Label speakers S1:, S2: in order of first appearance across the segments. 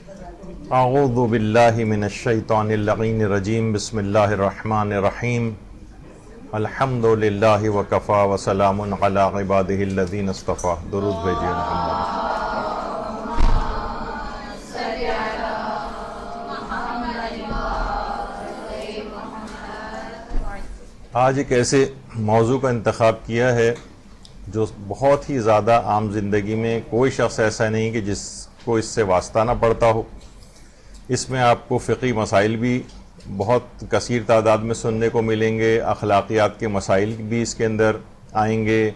S1: اعوذ باللہ من الشیطان اللعین الرجیم بسم اللہ الرحمن الرحیم الحمد للہ وکفا وسلام علی عبادہ الذین اصطفیٰ. درود بھیجیے محمد. آج ایک ایسے موضوع کا انتخاب کیا ہے جو بہت ہی زیادہ عام زندگی میں کوئی شخص ایسا نہیں کہ جس کو اس سے واسطہ نہ پڑتا ہو. اس میں آپ کو فقہی مسائل بھی بہت کثیر تعداد میں سننے کو ملیں گے، اخلاقیات کے مسائل بھی اس کے اندر آئیں گے،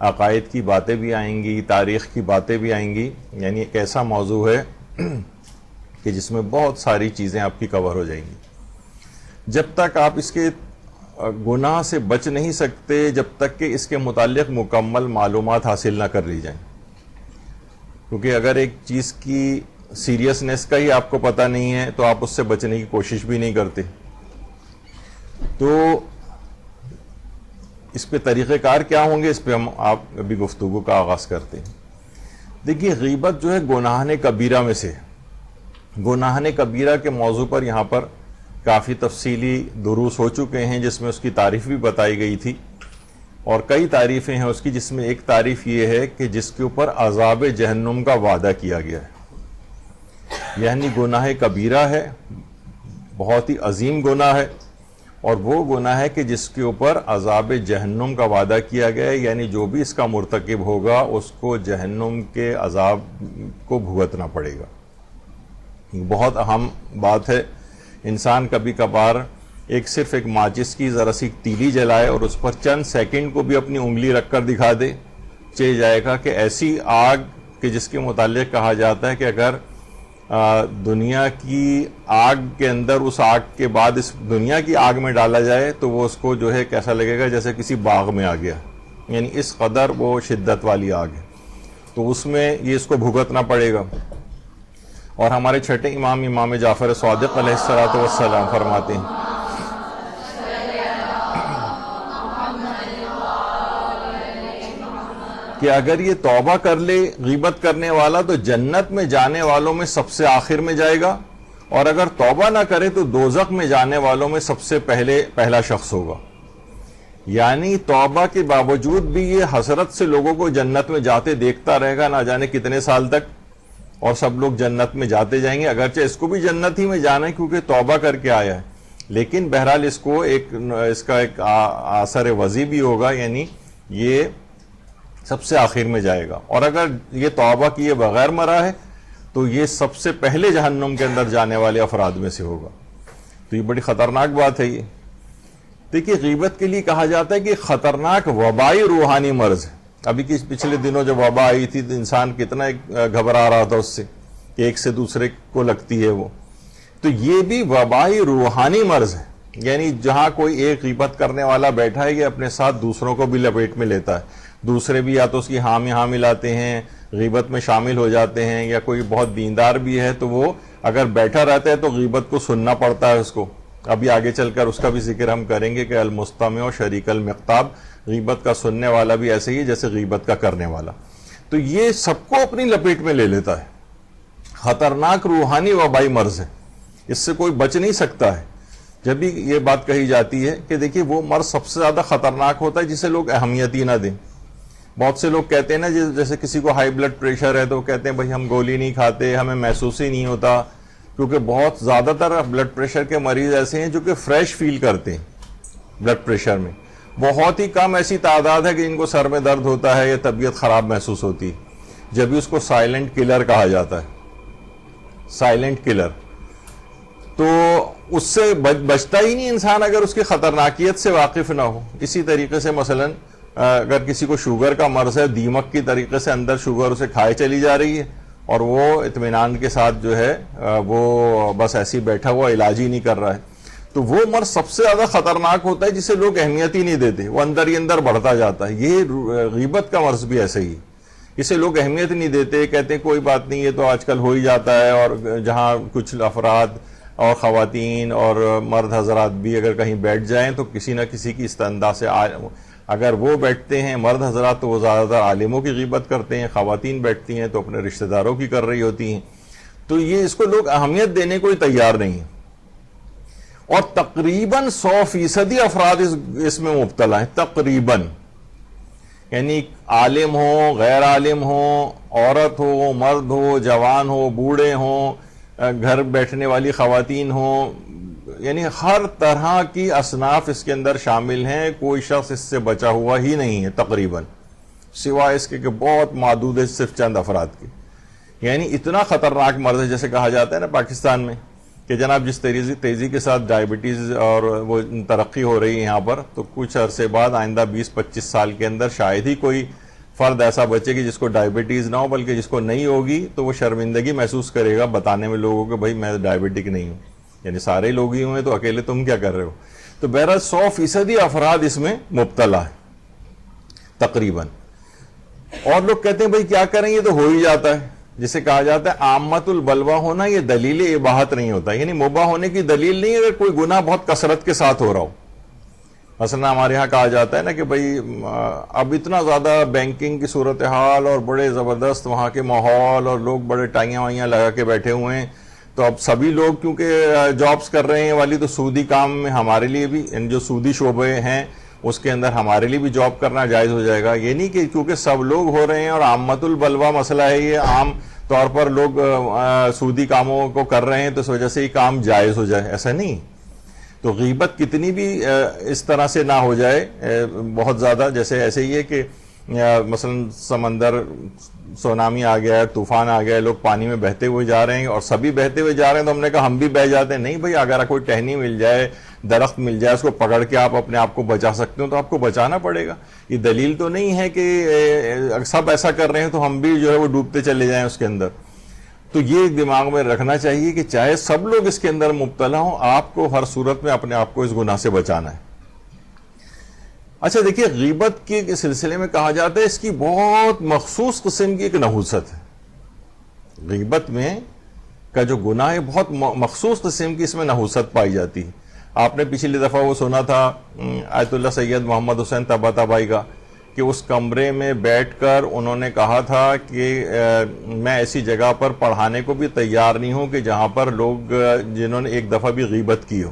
S1: عقائد کی باتیں بھی آئیں گی، تاریخ کی باتیں بھی آئیں گی. یعنی ایک ایسا موضوع ہے کہ جس میں بہت ساری چیزیں آپ کی کور ہو جائیں گی. جب تک آپ اس کے گناہ سے بچ نہیں سکتے جب تک کہ اس کے متعلق مکمل معلومات حاصل نہ کر لی جائیں. کیونکہ اگر ایک چیز کی سیریسنس کا ہی آپ کو پتہ نہیں ہے تو آپ اس سے بچنے کی کوشش بھی نہیں کرتے. تو اس پہ طریقہ کار کیا ہوں گے، اس پہ ہم آپ ابھی گفتگو کا آغاز کرتے ہیں. دیکھیے، غیبت جو ہے گناہ کبیرہ میں سے. گناہ کبیرہ کے موضوع پر یہاں پر کافی تفصیلی دروس ہو چکے ہیں، جس میں اس کی تعریف بھی بتائی گئی تھی، اور کئی تعریفیں ہیں اس کی، جس میں ایک تعریف یہ ہے کہ جس کے اوپر عذاب جہنم کا وعدہ کیا گیا ہے. یعنی گناہ کبیرہ ہے، بہت ہی عظیم گناہ ہے، اور وہ گناہ ہے کہ جس کے اوپر عذاب جہنم کا وعدہ کیا گیا ہے. یعنی جو بھی اس کا مرتکب ہوگا اس کو جہنم کے عذاب کو بھگتنا پڑے گا. بہت اہم بات ہے. انسان کبھی کبھار صرف ایک ماچس کی ذرا سی تیلی جلائے اور اس پر چند سیکنڈ کو بھی اپنی انگلی رکھ کر دکھا دے، چل جائے گا کہ ایسی آگ کہ جس کے متعلق کہا جاتا ہے کہ اگر دنیا کی آگ کے اندر اس آگ کے بعد اس دنیا کی آگ میں ڈالا جائے تو وہ اس کو جو ہے کیسا لگے گا، جیسے کسی باغ میں آ گیا. یعنی اس قدر وہ شدت والی آگ ہے. تو اس میں یہ اس کو بھگتنا پڑے گا. اور ہمارے چھٹے امام جعفر صادق علیہ الصلوۃ والسلام فرماتے ہیں کہ اگر یہ توبہ کر لے غیبت کرنے والا تو جنت میں جانے والوں میں سب سے آخر میں جائے گا، اور اگر توبہ نہ کرے تو دوزخ میں جانے والوں میں سب سے پہلا شخص ہوگا. یعنی توبہ کے باوجود بھی یہ حسرت سے لوگوں کو جنت میں جاتے دیکھتا رہے گا، نہ جانے کتنے سال تک، اور سب لوگ جنت میں جاتے جائیں گے. اگرچہ اس کو بھی جنت ہی میں جانا ہے کیونکہ توبہ کر کے آیا ہے، لیکن بہرحال اس کو اس کا ایک اثر وضعی بھی ہوگا. یعنی یہ سب سے آخر میں جائے گا. اور اگر یہ توبہ کیے بغیر مرا ہے تو یہ سب سے پہلے جہنم کے اندر جانے والے افراد میں سے ہوگا. تو یہ بڑی خطرناک بات ہے. یہ دیکھیے، غیبت کے لیے کہا جاتا ہے کہ خطرناک وبائی روحانی مرض ہے. ابھی پچھلے دنوں جب وبا آئی تھی تو انسان کتنا گھبرا رہا تھا اس سے کہ ایک سے دوسرے کو لگتی ہے وہ. تو یہ بھی وبائی روحانی مرض ہے. یعنی جہاں کوئی ایک غیبت کرنے والا بیٹھا ہے یہ اپنے ساتھ دوسروں کو بھی لپیٹ میں لیتا ہے. دوسرے بھی یا تو اس کی ہاں ملاتے ہیں، غیبت میں شامل ہو جاتے ہیں، یا کوئی بہت دیندار بھی ہے تو وہ اگر بیٹھا رہتا ہے تو غیبت کو سننا پڑتا ہے اس کو. ابھی آگے چل کر اس کا بھی ذکر ہم کریں گے کہ المستمع شریک المقتاب، غیبت کا سننے والا بھی ایسے ہی جیسے غیبت کا کرنے والا. تو یہ سب کو اپنی لپیٹ میں لے لیتا ہے. خطرناک روحانی وبائی مرض ہے، اس سے کوئی بچ نہیں سکتا ہے. جب بھی یہ بات کہی جاتی ہے کہ دیکھیے وہ مرض سب سے زیادہ خطرناک ہوتا ہے جسے لوگ اہمیت ہی نہ دیں. بہت سے لوگ کہتے ہیں نا، جیسے کسی کو ہائی بلڈ پریشر ہے تو وہ کہتے ہیں بھائی ہم گولی نہیں کھاتے، ہمیں محسوس ہی نہیں ہوتا. کیونکہ بہت زیادہ تر بلڈ پریشر کے مریض ایسے ہیں جو کہ فریش فیل کرتے ہیں بلڈ پریشر میں. بہت ہی کم ایسی تعداد ہے کہ جن کو سر میں درد ہوتا ہے یا طبیعت خراب محسوس ہوتی ہے. جب بھی اس کو سائلنٹ کلر کہا جاتا ہے، سائلنٹ کلر. تو اس سے بچتا ہی نہیں انسان اگر اس کی خطرناکیت سے واقف نہ ہو. اسی طریقے سے مثلا اگر کسی کو شوگر کا مرض ہے، دیمک کی طریقے سے اندر شوگر اسے کھائے چلی جا رہی ہے اور وہ اطمینان کے ساتھ جو ہے وہ بس ایسے ہی بیٹھا ہوا علاج ہی نہیں کر رہا ہے، تو وہ مرض سب سے زیادہ خطرناک ہوتا ہے جسے لوگ اہمیت ہی نہیں دیتے، وہ اندر ہی اندر بڑھتا جاتا ہے. یہ غیبت کا مرض بھی ایسے ہی، اسے لوگ اہمیت نہیں دیتے، کہتے ہیں کوئی بات نہیں، یہ تو آج کل ہو ہی جاتا ہے. اور جہاں کچھ افراد اور خواتین اور مرد حضرات بھی اگر کہیں بیٹھ جائیں تو کسی نہ کسی کی استنداء سے اگر وہ بیٹھتے ہیں مرد حضرات تو وہ زیادہ تر عالموں کی غیبت کرتے ہیں، خواتین بیٹھتی ہیں تو اپنے رشتہ داروں کی کر رہی ہوتی ہیں. تو یہ اس کو لوگ اہمیت دینے کو ہی تیار نہیں ہیں، اور تقریباً 100% افراد اس میں مبتلا ہیں، تقریباً، یعنی عالم ہو، غیر عالم ہو، عورت ہو، مرد ہو، جوان ہو، بوڑھے ہوں، گھر بیٹھنے والی خواتین ہوں، یعنی ہر طرح کی اصناف اس کے اندر شامل ہیں، کوئی شخص اس سے بچا ہوا ہی نہیں ہے تقریباً، سوائے اس کے کہ بہت محدود ہے صرف چند افراد کی. یعنی اتنا خطرناک مرض ہے، جیسے کہا جاتا ہے نا پاکستان میں کہ جناب جس تیزی کے ساتھ ڈائبٹیز اور وہ ترقی ہو رہی ہے یہاں پر، تو کچھ عرصے بعد آئندہ 20-25 سال کے اندر شاید ہی کوئی فرد ایسا بچے کہ جس کو ڈائبٹیز نہ ہو، بلکہ جس کو نہیں ہوگی تو وہ شرمندگی محسوس کرے گا بتانے میں لوگوں کو بھائی میں ڈائبٹک نہیں ہوں، یعنی سارے لوگ ہی ہوئے تو اکیلے تم کیا کر رہے ہو. تو بہرحال 100% افراد اس میں مبتلا ہے تقریباً. اور لوگ کہتے ہیں بھائی کیا کریں، یہ تو ہو ہی جاتا ہے. جسے کہا جاتا ہے عامت البلوا ہونا، یہ دلیل اباحت نہیں ہوتا، یعنی مباح ہونے کی دلیل نہیں ہے اگر کوئی گناہ بہت کثرت کے ساتھ ہو رہا ہو. مثلا ہمارے ہاں کہا جاتا ہے نا کہ بھائی اب اتنا زیادہ بینکنگ کی صورتحال اور بڑے زبردست وہاں کے ماحول اور لوگ بڑے ٹائیاں وائیاں لگا کے بیٹھے ہوئے ہیں، تو اب سبھی لوگ کیونکہ جابز کر رہے ہیں والی، تو سودی کام میں ہمارے لیے بھی جو سودی شعبے ہیں اس کے اندر ہمارے لیے بھی جاب کرنا جائز ہو جائے گا. یہ نہیں کہ کیونکہ سب لوگ ہو رہے ہیں اور عامت البلوا مسئلہ ہے، یہ عام طور پر لوگ سودی کاموں کو کر رہے ہیں تو اس وجہ سے یہ کام جائز ہو جائے، ایسا نہیں. تو غیبت کتنی بھی اس طرح سے نہ ہو جائے بہت زیادہ، جیسے ایسے ہی ہے کہ مثلا سمندر سونامی آ گیا ہے، طوفان آ گیا ہے، لوگ پانی میں بہتے ہوئے جا رہے ہیں اور سبھی بہتے ہوئے جا رہے ہیں، تو ہم نے کہا ہم بھی بہ جاتے ہیں. نہیں بھائی، اگر کوئی ٹہنی مل جائے، درخت مل جائے، اس کو پکڑ کے آپ اپنے آپ کو بچا سکتے ہو تو آپ کو بچانا پڑے گا. یہ دلیل تو نہیں ہے کہ سب ایسا کر رہے ہیں تو ہم بھی جو ہے وہ ڈوبتے چلے جائیں اس کے اندر. تو یہ دماغ میں رکھنا چاہیے کہ چاہے سب لوگ اس کے اندر مبتلا ہوں، آپ کو ہر صورت میں اپنے آپ کو اس گناہ سے بچانا ہے. اچھا دیکھیے، غیبت کے سلسلے میں کہا جاتا ہے اس کی بہت مخصوص قسم کی ایک نحوست ہے. غیبت میں کا جو گناہ ہے بہت مخصوص قسم کی اس میں نحوست پائی جاتی ہے. آپ نے پچھلی دفعہ وہ سنا تھا آیت اللہ سید محمد حسین طباطبائی کا، کہ اس کمرے میں بیٹھ کر انہوں نے کہا تھا کہ میں ایسی جگہ پر پڑھانے کو بھی تیار نہیں ہوں کہ جہاں پر لوگ جنہوں نے ایک دفعہ بھی غیبت کی ہو.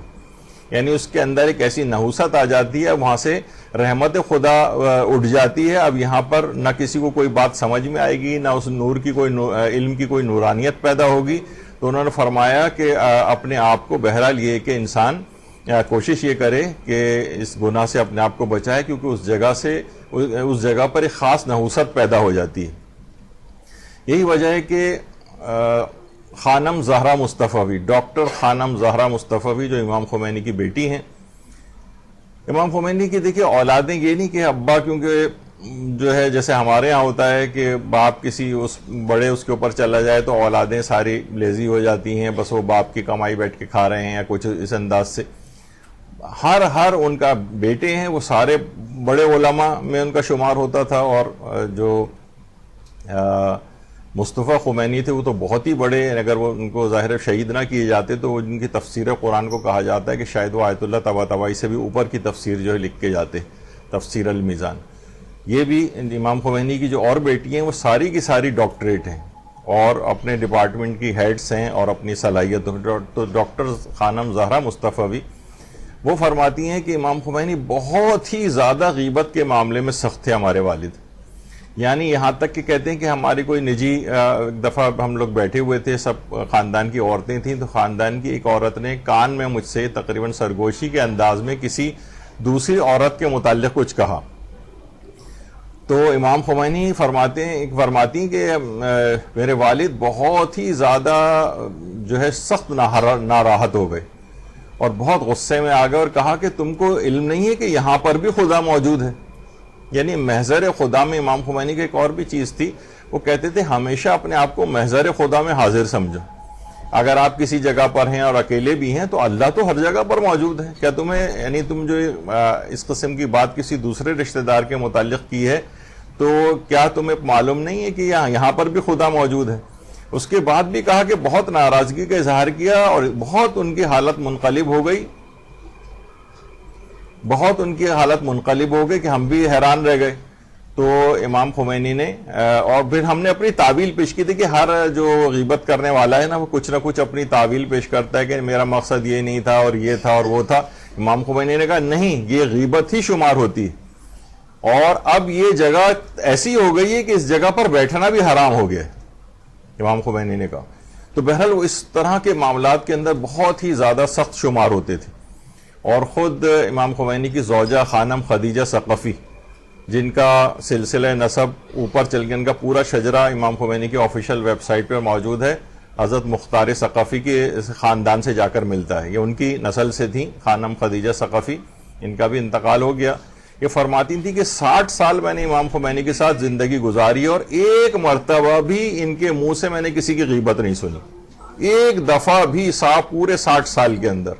S1: یعنی اس کے اندر ایک ایسی نحوست آ جاتی ہے، وہاں سے رحمت خدا اٹھ جاتی ہے. اب یہاں پر نہ کسی کو کوئی بات سمجھ میں آئے گی، نہ اس نور کی کوئی علم کی کوئی نورانیت پیدا ہوگی. تو انہوں نے فرمایا کہ اپنے آپ کو، بہرحال یہ کہ انسان کوشش یہ کرے کہ اس گناہ سے اپنے آپ کو بچائے، کیونکہ اس جگہ پر ایک خاص نحوست پیدا ہو جاتی ہے. یہی وجہ ہے کہ خانم زہرا مصطفی، ڈاکٹر خانم زہرا مصطفی جو امام خمینی کی بیٹی ہیں، امام خمینی کی دیکھیے اولادیں یہ نہیں کہ ابا، کیونکہ جو ہے جیسے ہمارے ہاں ہوتا ہے کہ باپ کسی اس بڑے اس کے اوپر چلا جائے تو اولادیں ساری لیزی ہو جاتی ہیں، بس وہ باپ کی کمائی بیٹھ کے کھا رہے ہیں یا کچھ اس انداز سے. ہر ان کا بیٹے ہیں وہ سارے بڑے علماء میں ان کا شمار ہوتا تھا، اور جو مصطفیٰ خمینی تھے وہ تو بہت ہی بڑے، اگر وہ ان کو ظاہر شہید نہ کیے جاتے تو ان کی تفسیر قرآن کو کہا جاتا ہے کہ شاید وہ آیت اللہ طباطبائی سے بھی اوپر کی تفسیر جو ہے لکھ کے جاتے، تفسیر المیزان. یہ بھی امام خمینی کی جو اور بیٹی ہیں وہ ساری کی ساری ڈاکٹریٹ ہیں اور اپنے ڈپارٹمنٹ کی ہیڈز ہیں اور اپنی صلاحیت. تو ڈاکٹر خانم زہرا مصطفی وہ فرماتی ہیں کہ امام خمینی بہت ہی زیادہ غیبت کے معاملے میں سخت تھے ہمارے والد. یعنی یہاں تک کہ کہتے ہیں کہ ہماری کوئی نجی ایک دفعہ ہم لوگ بیٹھے ہوئے تھے، سب خاندان کی عورتیں تھیں، تو خاندان کی ایک عورت نے کان میں مجھ سے تقریباً سرگوشی کے انداز میں کسی دوسری عورت کے متعلق کچھ کہا. تو امام خمینی فرماتی ہیں کہ میرے والد بہت ہی زیادہ جو ہے سخت ناراحت ہو گئے اور بہت غصے میں آ گئے اور کہا کہ تم کو علم نہیں ہے کہ یہاں پر بھی خدا موجود ہے. یعنی محضر خدا میں امام خمینی کی ایک اور بھی چیز تھی، وہ کہتے تھے ہمیشہ اپنے آپ کو محضر خدا میں حاضر سمجھو. اگر آپ کسی جگہ پر ہیں اور اکیلے بھی ہیں تو اللہ تو ہر جگہ پر موجود ہے. کیا تمہیں یعنی تم جو اس قسم کی بات کسی دوسرے رشتہ دار کے متعلق کی ہے تو کیا تمہیں معلوم نہیں ہے کہ یہاں پر بھی خدا موجود ہے؟ اس کے بعد بھی کہا کہ بہت ناراضگی کا اظہار کیا اور بہت ان کی حالت منقلب ہو گئی، کہ ہم بھی حیران رہ گئے. تو امام خمینی نے اور پھر ہم نے اپنی تعویل پیش کی تھی کہ ہر جو غیبت کرنے والا ہے نا وہ کچھ نہ کچھ اپنی تعویل پیش کرتا ہے کہ میرا مقصد یہ نہیں تھا اور یہ تھا اور وہ تھا. امام خمینی نے کہا نہیں، یہ غیبت ہی شمار ہوتی ہے، اور اب یہ جگہ ایسی ہو گئی ہے کہ اس جگہ پر بیٹھنا بھی حرام ہو گیا، امام خمینی نے کہا. تو بہرحال وہ اس طرح کے معاملات کے اندر بہت ہی زیادہ سخت شمار ہوتے تھے. اور خود امام خمینی کی زوجہ خانم خدیجہ ثقفی، جن کا سلسلہ نسب اوپر چل کے ان کا پورا شجرہ امام خمینی کی آفیشیل ویب سائٹ پر موجود ہے، حضرت مختار ثقفی کے خاندان سے جا کر ملتا ہے. یہ ان کی نسل سے تھیں خانم خدیجہ ثقفی، ان کا بھی انتقال ہو گیا. یہ فرماتی تھی کہ 60 سال میں نے امام خمینی کے ساتھ زندگی گزاری اور ایک مرتبہ بھی ان کے منہ سے میں نے کسی کی غیبت نہیں سنی، ایک دفعہ بھی، پورے 60 سال کے اندر.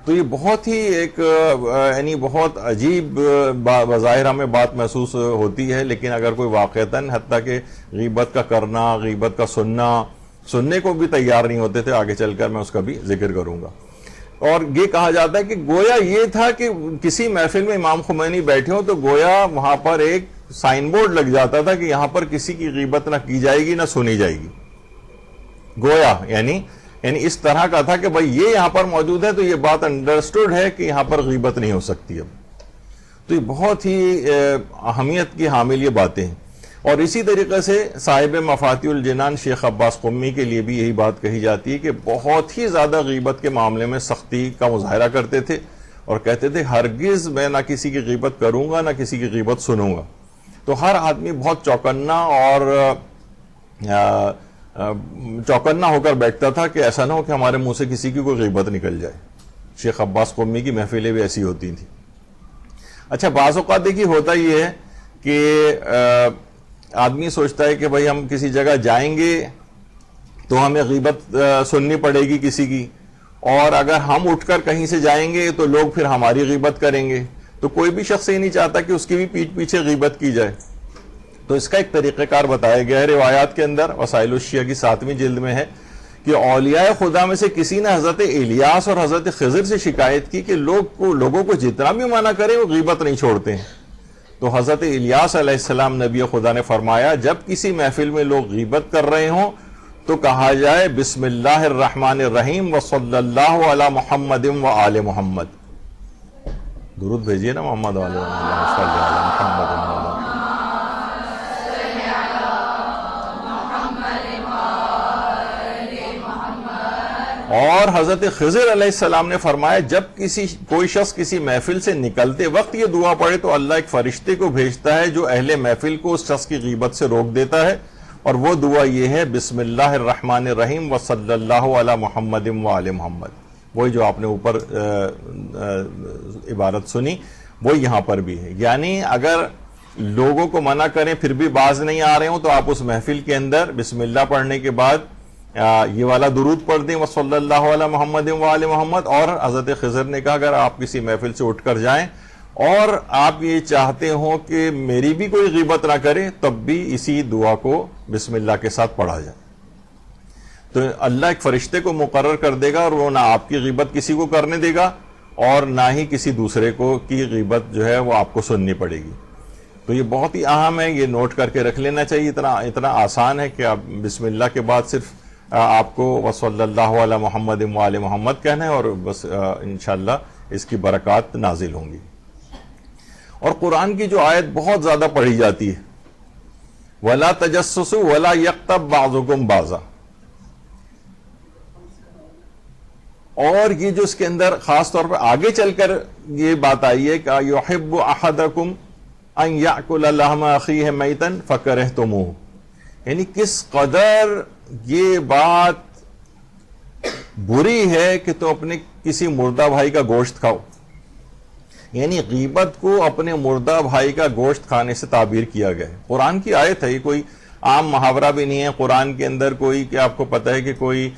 S1: تو یہ بہت ہی ایک یعنی بہت عجیب بظاہر ہمیں بات محسوس ہوتی ہے، لیکن اگر کوئی واقعتاً حتیٰ کہ غیبت کا کرنا، غیبت کا سننے کو بھی تیار نہیں ہوتے تھے. آگے چل کر میں اس کا بھی ذکر کروں گا. اور یہ کہا جاتا ہے کہ گویا یہ تھا کہ کسی محفل میں امام خمینی بیٹھے ہوں تو گویا وہاں پر ایک سائن بورڈ لگ جاتا تھا کہ یہاں پر کسی کی غیبت نہ کی جائے گی نہ سنی جائے گی. گویا یعنی اس طرح کا تھا کہ بھئی یہ یہاں پر موجود ہے تو یہ بات انڈرسٹوڈ ہے کہ یہاں پر غیبت نہیں ہو سکتی. اب تو یہ بہت ہی اہمیت کی حامل یہ باتیں ہیں. اور اسی طریقے سے صاحب مفاتیح الجنان شیخ عباس قمی کے لیے بھی یہی بات کہی جاتی ہے کہ بہت ہی زیادہ غیبت کے معاملے میں سختی کا مظاہرہ کرتے تھے اور کہتے تھے ہرگز میں نہ کسی کی غیبت کروں گا نہ کسی کی غیبت سنوں گا. تو ہر آدمی بہت چوکنا ہو کر بیٹھتا تھا کہ ایسا نہ ہو کہ ہمارے منہ سے کسی کی کوئی غیبت نکل جائے. شیخ عباس قمی کی محفلیں بھی ایسی ہوتی تھیں. اچھا، بعض اوقات دیکھیے ہوتا یہ ہے کہ آدمی سوچتا ہے کہ بھئی ہم کسی جگہ جائیں گے تو ہمیں غیبت سننی پڑے گی کسی کی، اور اگر ہم اٹھ کر کہیں سے جائیں گے تو لوگ پھر ہماری غیبت کریں گے. تو کوئی بھی شخص یہ نہیں چاہتا کہ اس کی بھی پیٹھ پیچھے غیبت کی جائے. تو اس کا ایک طریقہ کار بتایا گیا ہے روایات کے اندر. وسائل الشیعہ کی 7ویں جلد میں ہے کہ اولیاء خدا میں سے کسی نے حضرت الیاس اور حضرت خضر سے شکایت کی کہ لوگوں کو جتنا بھی منع کریں وہ غیبت نہیں چھوڑتے ہیں. تو حضرت الیاس علیہ السلام نبی خدا نے فرمایا جب کسی محفل میں لوگ غیبت کر رہے ہوں تو کہا جائے بسم اللہ الرحمن الرحیم وصلی اللہ علی محمد و آل محمد. درود بھیجیے نا محمد و آل محمد صلی اللہ علی محمد و آل. اور حضرت خضر علیہ السلام نے فرمایا جب کوئی شخص کسی محفل سے نکلتے وقت یہ دعا پڑھے تو اللہ ایک فرشتے کو بھیجتا ہے جو اہل محفل کو اس شخص کی غیبت سے روک دیتا ہے. اور وہ دعا یہ ہے بسم اللہ الرحمن الرحیم وصلی اللہ علی محمد و آل محمد. وہی جو آپ نے اوپر عبارت سنی وہ یہاں پر بھی ہے. یعنی اگر لوگوں کو منع کریں پھر بھی باز نہیں آ رہے ہوں تو آپ اس محفل کے اندر بسم اللہ پڑھنے کے بعد یہ والا درود پڑھ دیں وصلی اللہ علی محمد و آل محمد. اور حضرت خضر نے کہا اگر آپ کسی محفل سے اٹھ کر جائیں اور آپ یہ چاہتے ہوں کہ میری بھی کوئی غیبت نہ کرے تب بھی اسی دعا کو بسم اللہ کے ساتھ پڑھا جائے تو اللہ ایک فرشتے کو مقرر کر دے گا اور وہ نہ آپ کی غیبت کسی کو کرنے دے گا اور نہ ہی کسی دوسرے کو کی غیبت جو ہے وہ آپ کو سننی پڑے گی. تو یہ بہت ہی اہم ہے، یہ نوٹ کر کے رکھ لینا چاہیے. اتنا آسان ہے کہ آپ بسم اللہ کے بعد صرف آپ کو وصلی اللہ علی محمد و آل محمد کہنا ہے اور بس انشاءاللہ اس کی برکات نازل ہوں گی. اور قرآن کی جو آیت بہت زیادہ پڑھی جاتی ہے وَلَا تَجَسُّسُوا وَلَا يَغْتَبْ بَعْضُكُمْ بَعْضًا، اور یہ جو اس کے اندر خاص طور پر آگے چل کر یہ بات آئی ہے کہ يُحِبُّ أَحَدَكُمْ أَن يَأْكُلَ لَحْمَ أَخِيهِ مَيْتًا فَكَرِهْتُمُوهُ. یعنی کس قدر یہ بات بری ہے کہ تو اپنے کسی مردہ بھائی کا گوشت کھاؤ. یعنی غیبت کو اپنے مردہ بھائی کا گوشت کھانے سے تعبیر کیا گیا ہے. قرآن کی آیت ہے، یہ کوئی عام محاورہ بھی نہیں ہے. قرآن کے اندر کوئی کہ آپ کو پتہ ہے کہ کوئی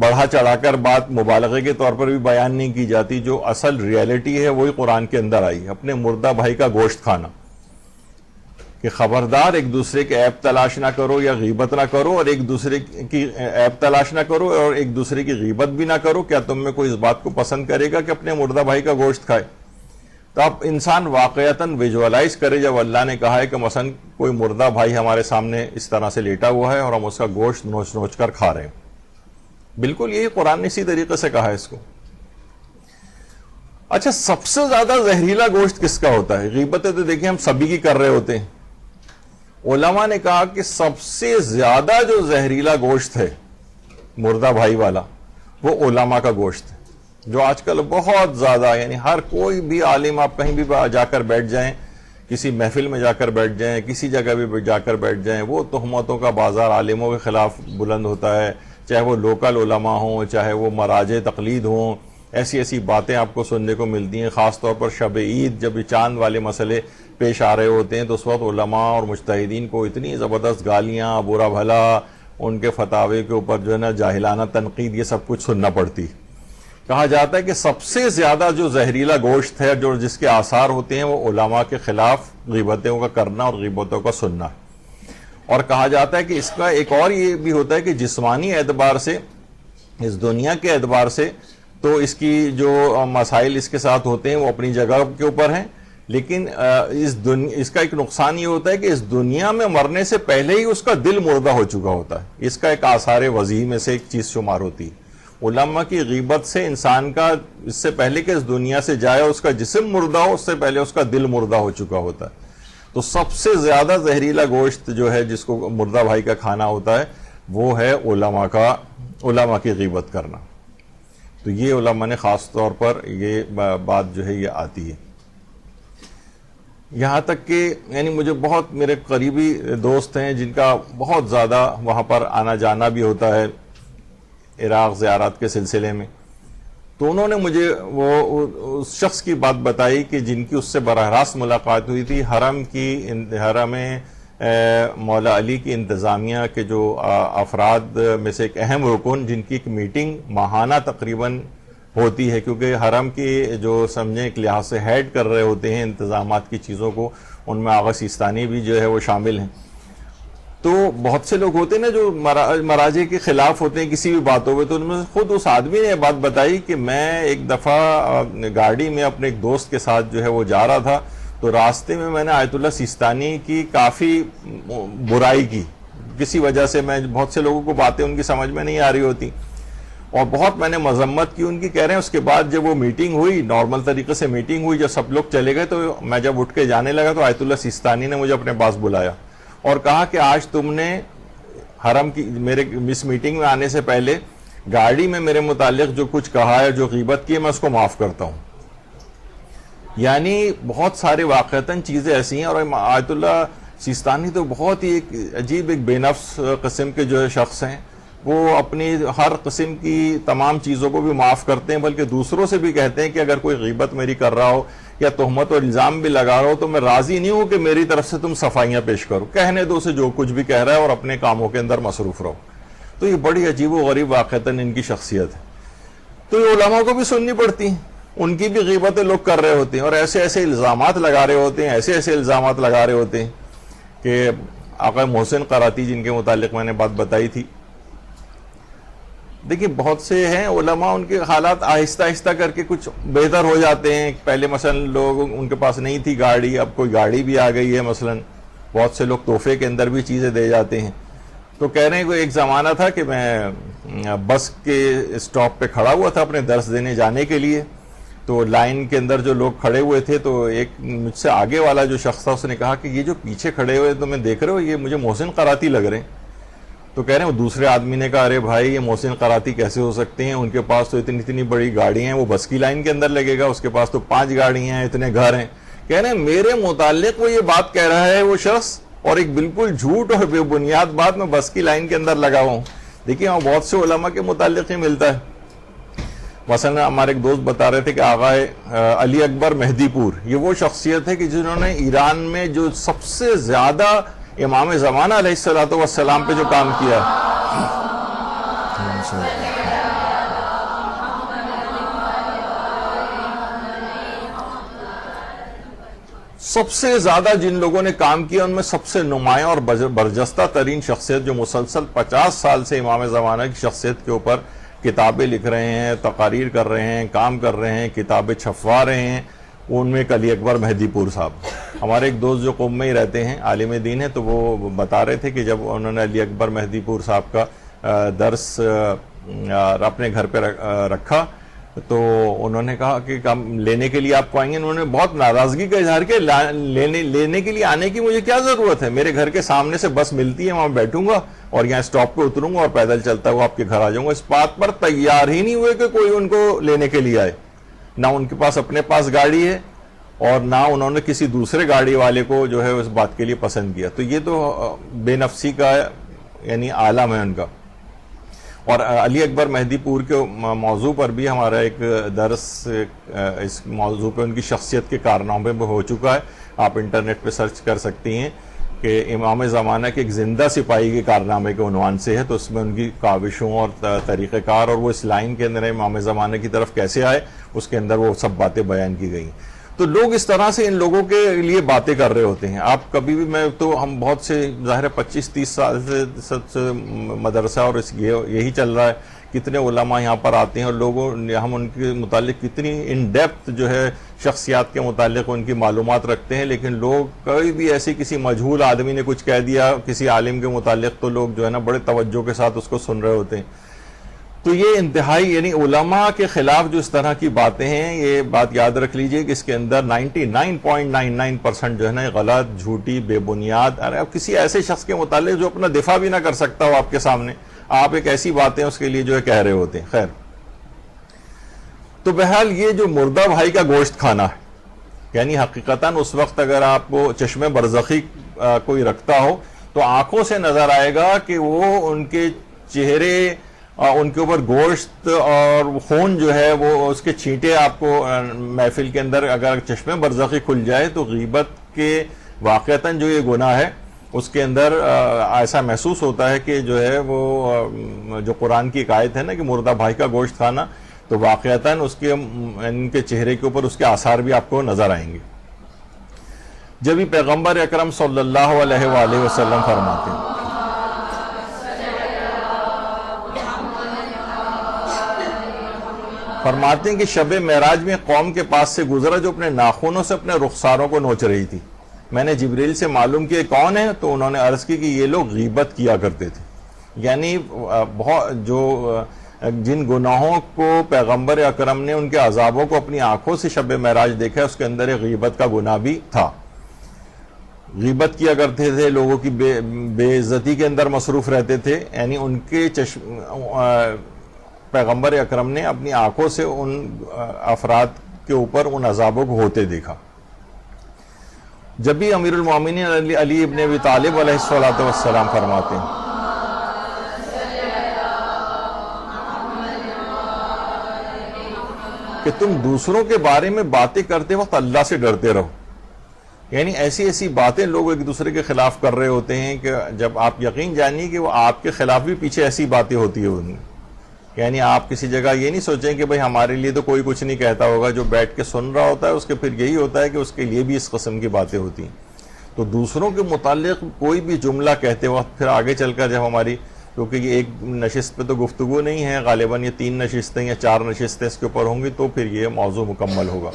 S1: بڑھا چڑھا کر بات مبالغے کے طور پر بھی بیان نہیں کی جاتی. جو اصل ریئلٹی ہے وہی قرآن کے اندر آئی ہے. اپنے مردہ بھائی کا گوشت کھانا کہ خبردار ایک دوسرے کے عیب تلاش نہ کرو یا غیبت نہ کرو اور ایک دوسرے کی عیب تلاش نہ کرو اور ایک دوسرے کی غیبت بھی نہ کرو. کیا تم میں کوئی اس بات کو پسند کرے گا کہ اپنے مردہ بھائی کا گوشت کھائے؟ تو اب انسان واقعتاً ویژولائز کرے جب اللہ نے کہا ہے کہ مثلا کوئی مردہ بھائی ہمارے سامنے اس طرح سے لیٹا ہوا ہے اور ہم اس کا گوشت نوچ نوچ کر کھا رہے ہیں، بالکل یہی قرآن نے اسی طریقے سے کہا ہے اس کو۔ اچھا، سب سے زیادہ زہریلا گوشت کس کا ہوتا ہے؟ غیبتیں تو دیکھیں ہم سبھی کی کر رہے ہوتے ہیں۔ علماء نے کہا کہ سب سے زیادہ جو زہریلا گوشت ہے مردہ بھائی والا، وہ علماء کا گوشت ہے، جو آج کل بہت زیادہ، یعنی ہر کوئی بھی عالم، آپ کہیں بھی جا کر بیٹھ جائیں، کسی محفل میں جا کر بیٹھ جائیں، کسی جگہ بھی جا کر بیٹھ جائیں، وہ تہمتوں کا بازار عالموں کے خلاف بلند ہوتا ہے، چاہے وہ لوکل علماء ہوں، چاہے وہ مراجع تقلید ہوں۔ ایسی ایسی باتیں آپ کو سننے کو ملتی ہیں، خاص طور پر شب عید جب چاند والے مسئلے پیش آ رہے ہوتے ہیں تو اس وقت علماء اور مجتہدین کو اتنی زبردست گالیاں، برا بھلا، ان کے فتاوے کے اوپر جو ہے نا جاہلانہ تنقید، یہ سب کچھ سننا پڑتی۔ کہا جاتا ہے کہ سب سے زیادہ جو زہریلا گوشت ہے، جو جس کے آثار ہوتے ہیں، وہ علماء کے خلاف غیبتوں کا کرنا اور غیبتوں کا سننا۔ اور کہا جاتا ہے کہ اس کا ایک اور یہ بھی ہوتا ہے کہ جسمانی اعتبار سے، اس دنیا کے اعتبار سے تو اس کی جو مسائل اس کے ساتھ ہوتے ہیں وہ اپنی جگہ کے اوپر ہیں، لیکن اس کا ایک نقصان یہ ہوتا ہے کہ اس دنیا میں مرنے سے پہلے ہی اس کا دل مردہ ہو چکا ہوتا ہے۔ اس کا ایک آثار وضیح میں سے ایک چیز شمار ہوتی ہے۔ علماء کی غیبت سے انسان کا اس سے پہلے کہ اس دنیا سے جائے اس کا جسم مردہ ہو، اس سے پہلے اس کا دل مردہ ہو چکا ہوتا ہے۔ تو سب سے زیادہ زہریلا گوشت جو ہے جس کو مردہ بھائی کا کھانا ہوتا ہے، وہ ہے علماء کی غیبت کرنا۔ تو یہ علماء نے خاص طور پر یہ بات جو ہے یہ آتی ہے، یہاں تک کہ یعنی مجھے بہت میرے قریبی دوست ہیں جن کا بہت زیادہ وہاں پر آنا جانا بھی ہوتا ہے عراق زیارات کے سلسلے میں، تو انہوں نے مجھے وہ اس شخص کی بات بتائی کہ جن کی اس سے براہ راست ملاقات ہوئی تھی، حرم مولا علی کی انتظامیہ کے جو افراد میں سے ایک اہم رکن، جن کی ایک میٹنگ ماہانہ تقریباً ہوتی ہے، کیونکہ حرم کی جو سمجھیں ایک لحاظ سے ہیڈ کر رہے ہوتے ہیں انتظامات کی چیزوں کو، ان میں آغا سیستانی بھی جو ہے وہ شامل ہیں۔ تو بہت سے لوگ ہوتے ہیں نا جو مراجع کے خلاف ہوتے ہیں کسی بھی باتوں پہ، تو ان میں خود اس آدمی نے یہ بات بتائی کہ میں ایک دفعہ گاڑی میں اپنے ایک دوست کے ساتھ جو ہے وہ جا رہا تھا، تو راستے میں نے آیت اللہ سیستانی کی کافی برائی کی، کسی وجہ سے بہت سے لوگوں کو باتیں ان کی سمجھ میں نہیں آ رہی ہوتی، اور بہت میں نے مذمت کی ان کی، کہہ رہے ہیں اس کے بعد جب وہ میٹنگ ہوئی، نارمل طریقے سے میٹنگ ہوئی، جب سب لوگ چلے گئے تو میں جب اٹھ کے جانے لگا تو آیت اللہ سیستانی نے مجھے اپنے پاس بلایا اور کہا کہ آج تم نے حرم کی میرے اس میٹنگ میں آنے سے پہلے گاڑی میں میرے متعلق جو کچھ کہا ہے، جو غیبت کی ہے، میں اس کو معاف کرتا ہوں۔ یعنی بہت سارے واقعتاً چیزیں ایسی ہیں، اور آیت اللہ سیستانی تو بہت ہی ایک عجیب ایک بے نفس قسم کے جو شخص ہیں، وہ اپنی ہر قسم کی تمام چیزوں کو بھی معاف کرتے ہیں، بلکہ دوسروں سے بھی کہتے ہیں کہ اگر کوئی غیبت میری کر رہا ہو یا تہمت اور الزام بھی لگا رہا ہو تو میں راضی نہیں ہوں کہ میری طرف سے تم صفائیاں پیش کرو، کہنے دو اسے جو کچھ بھی کہہ رہا ہے اور اپنے کاموں کے اندر مصروف رہو۔ تو یہ بڑی عجیب و غریب واقعتاً ان کی شخصیت ہے۔ تو یہ علماء کو بھی سننی پڑتی ہیں، ان کی بھی غیبتیں لوگ کر رہے ہوتے ہیں اور ایسے ایسے الزامات لگا رہے ہوتے ہیں، ایسے ایسے الزامات لگا رہے ہوتے ہیں کہ آقا محسن قراتی جن کے متعلق میں نے بات بتائی تھی، دیکھیں بہت سے ہیں علماء، ان کے حالات آہستہ آہستہ کر کے کچھ بہتر ہو جاتے ہیں۔ پہلے مثلا لوگ ان کے پاس نہیں تھی گاڑی، اب کوئی گاڑی بھی آ گئی ہے، مثلا بہت سے لوگ تحفے کے اندر بھی چیزیں دے جاتے ہیں۔ تو کہہ رہے ہیں کہ ایک زمانہ تھا کہ میں بس کے اسٹاپ پہ کھڑا ہوا تھا اپنے درس دینے جانے کے لیے، تو لائن کے اندر جو لوگ کھڑے ہوئے تھے تو ایک مجھ سے آگے والا جو شخص تھا اس نے کہا کہ یہ جو پیچھے کھڑے ہوئے تو میں دیکھ رہے ہو، یہ مجھے محسن قراتی لگ رہے ہیں۔ تو کہہ رہے ہیں وہ دوسرے آدمی نے کہا ارے بھائی یہ محسن قراتی کیسے ہو سکتے ہیں، ان کے پاس تو اتنی بڑی گاڑی ہیں، وہ بس کی لائن کے اندر لگے گا، اس کے پاس تو 5 گاڑیاں ہیں، اتنے گھر ہیں۔ کہہ رہے ہیں میرے متعلق وہ یہ بات کہہ رہا ہے وہ شخص، اور ایک بالکل جھوٹ اور بے بنیاد بات میں بس کی لائن کے اندر لگا ہوا ہوں۔ دیکھیے وہاں بہت سے علماء کے متعلق ہی ملتا ہے۔ مثلا ہمارے ایک دوست بتا رہے تھے کہ آغا علی اکبر مہدی پور یہ وہ شخصیت ہے کہ جنہوں نے ایران میں جو سب سے زیادہ امام زمانہ علیہ الصلوۃ والسلام پہ جو کام کیا ہے، سب سے زیادہ جن لوگوں نے کام کیا ان میں سب سے نمایاں اور برجستہ ترین شخصیت جو مسلسل 50 سال سے امام زمانہ کی شخصیت کے اوپر کتابیں لکھ رہے ہیں، تقاریر کر رہے ہیں، کام کر رہے ہیں، کتابیں چھپوا رہے ہیں، ان میں ایک علی اکبر مہدی پور صاحب. ہمارے ایک دوست جو قوم میں ہی رہتے ہیں، عالم دین ہیں، تو وہ بتا رہے تھے کہ جب انہوں نے علی اکبر مہدی پور صاحب کا درس اپنے گھر پہ رکھا تو انہوں نے کہا کہ لینے کے لیے آپ کو آئیں گے. انہوں نے بہت ناراضگی کا اظہار کیا، لینے کے لیے آنے کی مجھے کیا ضرورت ہے، میرے گھر کے سامنے سے بس ملتی ہے، وہاں بیٹھوں گا اور یہاں اسٹاپ پہ اتروں گا اور پیدل چلتا ہوا آپ کے گھر آ جاؤں گا. اس بات پر تیار ہی نہیں ہوئے کہ کوئی ان کو لینے کے لیے آئے. نہ ان کے پاس اپنے پاس گاڑی ہے اور نہ انہوں نے کسی دوسرے گاڑی والے کو جو ہے اس بات کے لیے پسند کیا. تو یہ تو بے نفسی کا یعنی عالم ہے ان کا. اور علی اکبر مہدی پور کے موضوع پر بھی ہمارا ایک درس اس موضوع پہ ان کی شخصیت کے کارنامے پہ ہو چکا ہے. آپ انٹرنیٹ پہ سرچ کر سکتی ہیں کہ امام زمانہ کے ایک زندہ سپاہی کے کارنامے کے عنوان سے ہے. تو اس میں ان کی کاوشوں اور طریقہ کار اور وہ اس لائن کے اندر امام زمانہ کی طرف کیسے آئے، اس کے اندر وہ سب باتیں بیان کی گئی. تو لوگ اس طرح سے ان لوگوں کے لیے باتیں کر رہے ہوتے ہیں. آپ کبھی بھی ہم بہت سے ظاہر 25-30 سال سے مدرسہ اور یہی چل رہا ہے. کتنے علماء یہاں پر آتے ہیں اور لوگوں ہم ان کے متعلق کتنی ان ڈیپتھ جو ہے شخصیات کے متعلق ان کی معلومات رکھتے ہیں، لیکن لوگ کبھی بھی ایسی کسی مجہول آدمی نے کچھ کہہ دیا کسی عالم کے متعلق تو لوگ جو ہے نا بڑے توجہ کے ساتھ اس کو سن رہے ہوتے ہیں. تو یہ انتہائی یعنی علماء کے خلاف جو اس طرح کی باتیں ہیں، یہ بات یاد رکھ لیجئے کہ اس کے اندر 99.99% جو ہے نا غلط، جھوٹی، بے بنیاد. اب کسی ایسے شخص کے متعلق جو اپنا دفاع بھی نہ کر سکتا ہو آپ کے سامنے، آپ ایک ایسی باتیں اس کے لیے جو ہے کہہ رہے ہوتے ہیں. خیر، تو بہرحال یہ جو مردہ بھائی کا گوشت کھانا ہے، یعنی حقیقتاً اس وقت اگر آپ کو چشم برزخی کوئی رکھتا ہو تو آنکھوں سے نظر آئے گا کہ وہ ان کے چہرے، ان کے اوپر گوشت اور خون جو ہے وہ اس کے چھینٹے آپ کو محفل کے اندر اگر چشم برزخی کھل جائے تو غیبت کے واقعتاً جو یہ گناہ ہے اس کے اندر ایسا محسوس ہوتا ہے کہ جو ہے وہ جو قرآن کی ایک آیت ہے نا کہ مردہ بھائی کا گوشت کھانا، تو واقعتاً اس کے ان کے چہرے کے اوپر اس کے آثار بھی آپ کو نظر آئیں گے. جب ہی پیغمبر اکرم صلی اللہ علیہ وآلہ وسلم فرماتے ہیں کہ شب معراج میں قوم کے پاس سے گزرا جو اپنے ناخنوں سے اپنے رخساروں کو نوچ رہی تھی. میں نے جبریل سے معلوم کیا کون ہے، تو انہوں نے عرض کی کہ یہ لوگ غیبت کیا کرتے تھے. یعنی جن گناہوں کو پیغمبر اکرم نے ان کے عذابوں کو اپنی آنکھوں سے شب معراج دیکھا، اس کے اندر ایک غیبت کا گناہ بھی تھا. غیبت کیا کرتے تھے، لوگوں کی بے عزتی کے اندر مصروف رہتے تھے. یعنی ان کے پیغمبر اکرم نے اپنی آنکھوں سے ان افراد کے اوپر ان عذابوں کو ہوتے دیکھا. جب بھی امیر المومنین علی ابن ابی طالب علیہ السلام فرماتے ہیں کہ تم دوسروں کے بارے میں باتیں کرتے وقت اللہ سے ڈرتے رہو. یعنی ایسی ایسی باتیں لوگ ایک دوسرے کے خلاف کر رہے ہوتے ہیں کہ جب آپ یقین جانیے کہ وہ آپ کے خلاف بھی پیچھے ایسی باتیں ہوتی ہیں. یعنی آپ کسی جگہ یہ نہیں سوچیں کہ بھئی ہمارے لیے تو کوئی کچھ نہیں کہتا ہوگا، جو بیٹھ کے سن رہا ہوتا ہے اس کے پھر یہی ہوتا ہے کہ اس کے لیے بھی اس قسم کی باتیں ہوتی ہیں. تو دوسروں کے متعلق کوئی بھی جملہ کہتے وقت پھر آگے چل کر جب ہماری، کیونکہ یہ ایک نشست پہ تو گفتگو نہیں ہے، غالباً یہ 3 نشستیں یا 4 نشستیں اس کے اوپر ہوں گی تو پھر یہ موضوع مکمل ہوگا.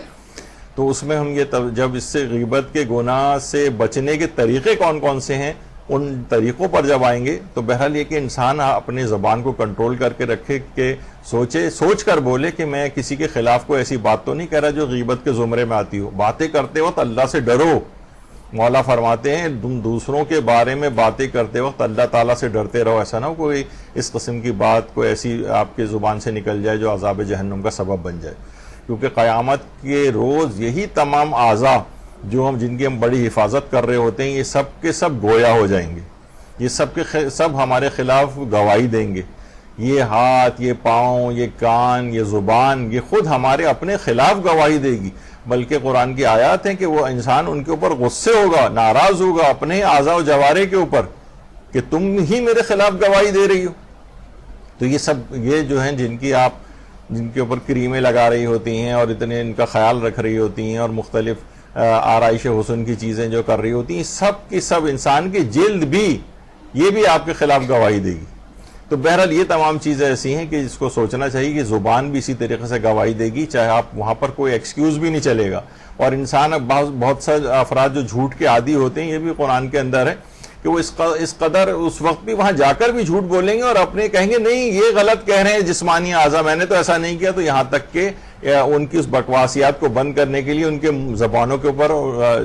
S1: تو اس میں ہم یہ جب اس سے غیبت کے گناہ سے بچنے کے طریقے کون کون سے ہیں ان طریقوں پر جب آئیں گے تو بہرحال یہ کہ انسان اپنی زبان کو کنٹرول کر کے رکھے کہ سوچ کر بولے کہ میں کسی کے خلاف کوئی ایسی بات تو نہیں کہہ رہا جو غیبت کے زمرے میں آتی ہو. باتیں کرتے وقت اللہ سے ڈرو. مولا فرماتے ہیں تم دوسروں کے بارے میں باتیں کرتے وقت اللہ تعالیٰ سے ڈرتے رہو. ایسا نہ ہو کوئی اس قسم کی بات کوئی ایسی آپ کی زبان سے نکل جائے جو عذاب جہنم کا سبب بن جائے. کیونکہ قیامت کے روز یہی تمام اعضاء جو جن کی ہم بڑی حفاظت کر رہے ہوتے ہیں یہ سب کے سب گویا ہو جائیں گے. یہ سب کے سب ہمارے خلاف گواہی دیں گے. یہ ہاتھ، یہ پاؤں، یہ کان، یہ زبان، یہ خود ہمارے اپنے خلاف گواہی دے گی. بلکہ قرآن کی آیات ہیں کہ وہ انسان ان کے اوپر غصے ہوگا، ناراض ہوگا اپنے اعضاء و جوارح کے اوپر کہ تم ہی میرے خلاف گواہی دے رہی ہو. تو یہ سب یہ جو ہیں جن کے اوپر کریمیں لگا رہی ہوتی ہیں اور اتنے ان کا خیال رکھ رہی ہوتی ہیں اور مختلف آرائش حسن کی چیزیں جو کر رہی ہوتی ہیں، سب کی سب انسان کی جلد بھی یہ بھی آپ کے خلاف گواہی دے گی. تو بہرحال یہ تمام چیزیں ایسی ہیں کہ جس کو سوچنا چاہیے کہ زبان بھی اسی طریقے سے گواہی دے گی، چاہے آپ وہاں پر کوئی ایکسکیوز بھی نہیں چلے گا. اور انسان بہت سے افراد جو جھوٹ کے عادی ہوتے ہیں، یہ بھی قرآن کے اندر ہے کہ وہ اس قدر اس وقت بھی وہاں جا کر بھی جھوٹ بولیں گے اور اپنے کہیں گے نہیں یہ غلط کہہ رہے ہیں جسمانی اعضا، میں نے تو ایسا نہیں کیا. تو یہاں تک کہ ان کی اس بکواسیات کو بند کرنے کے لیے ان کے زبانوں کے اوپر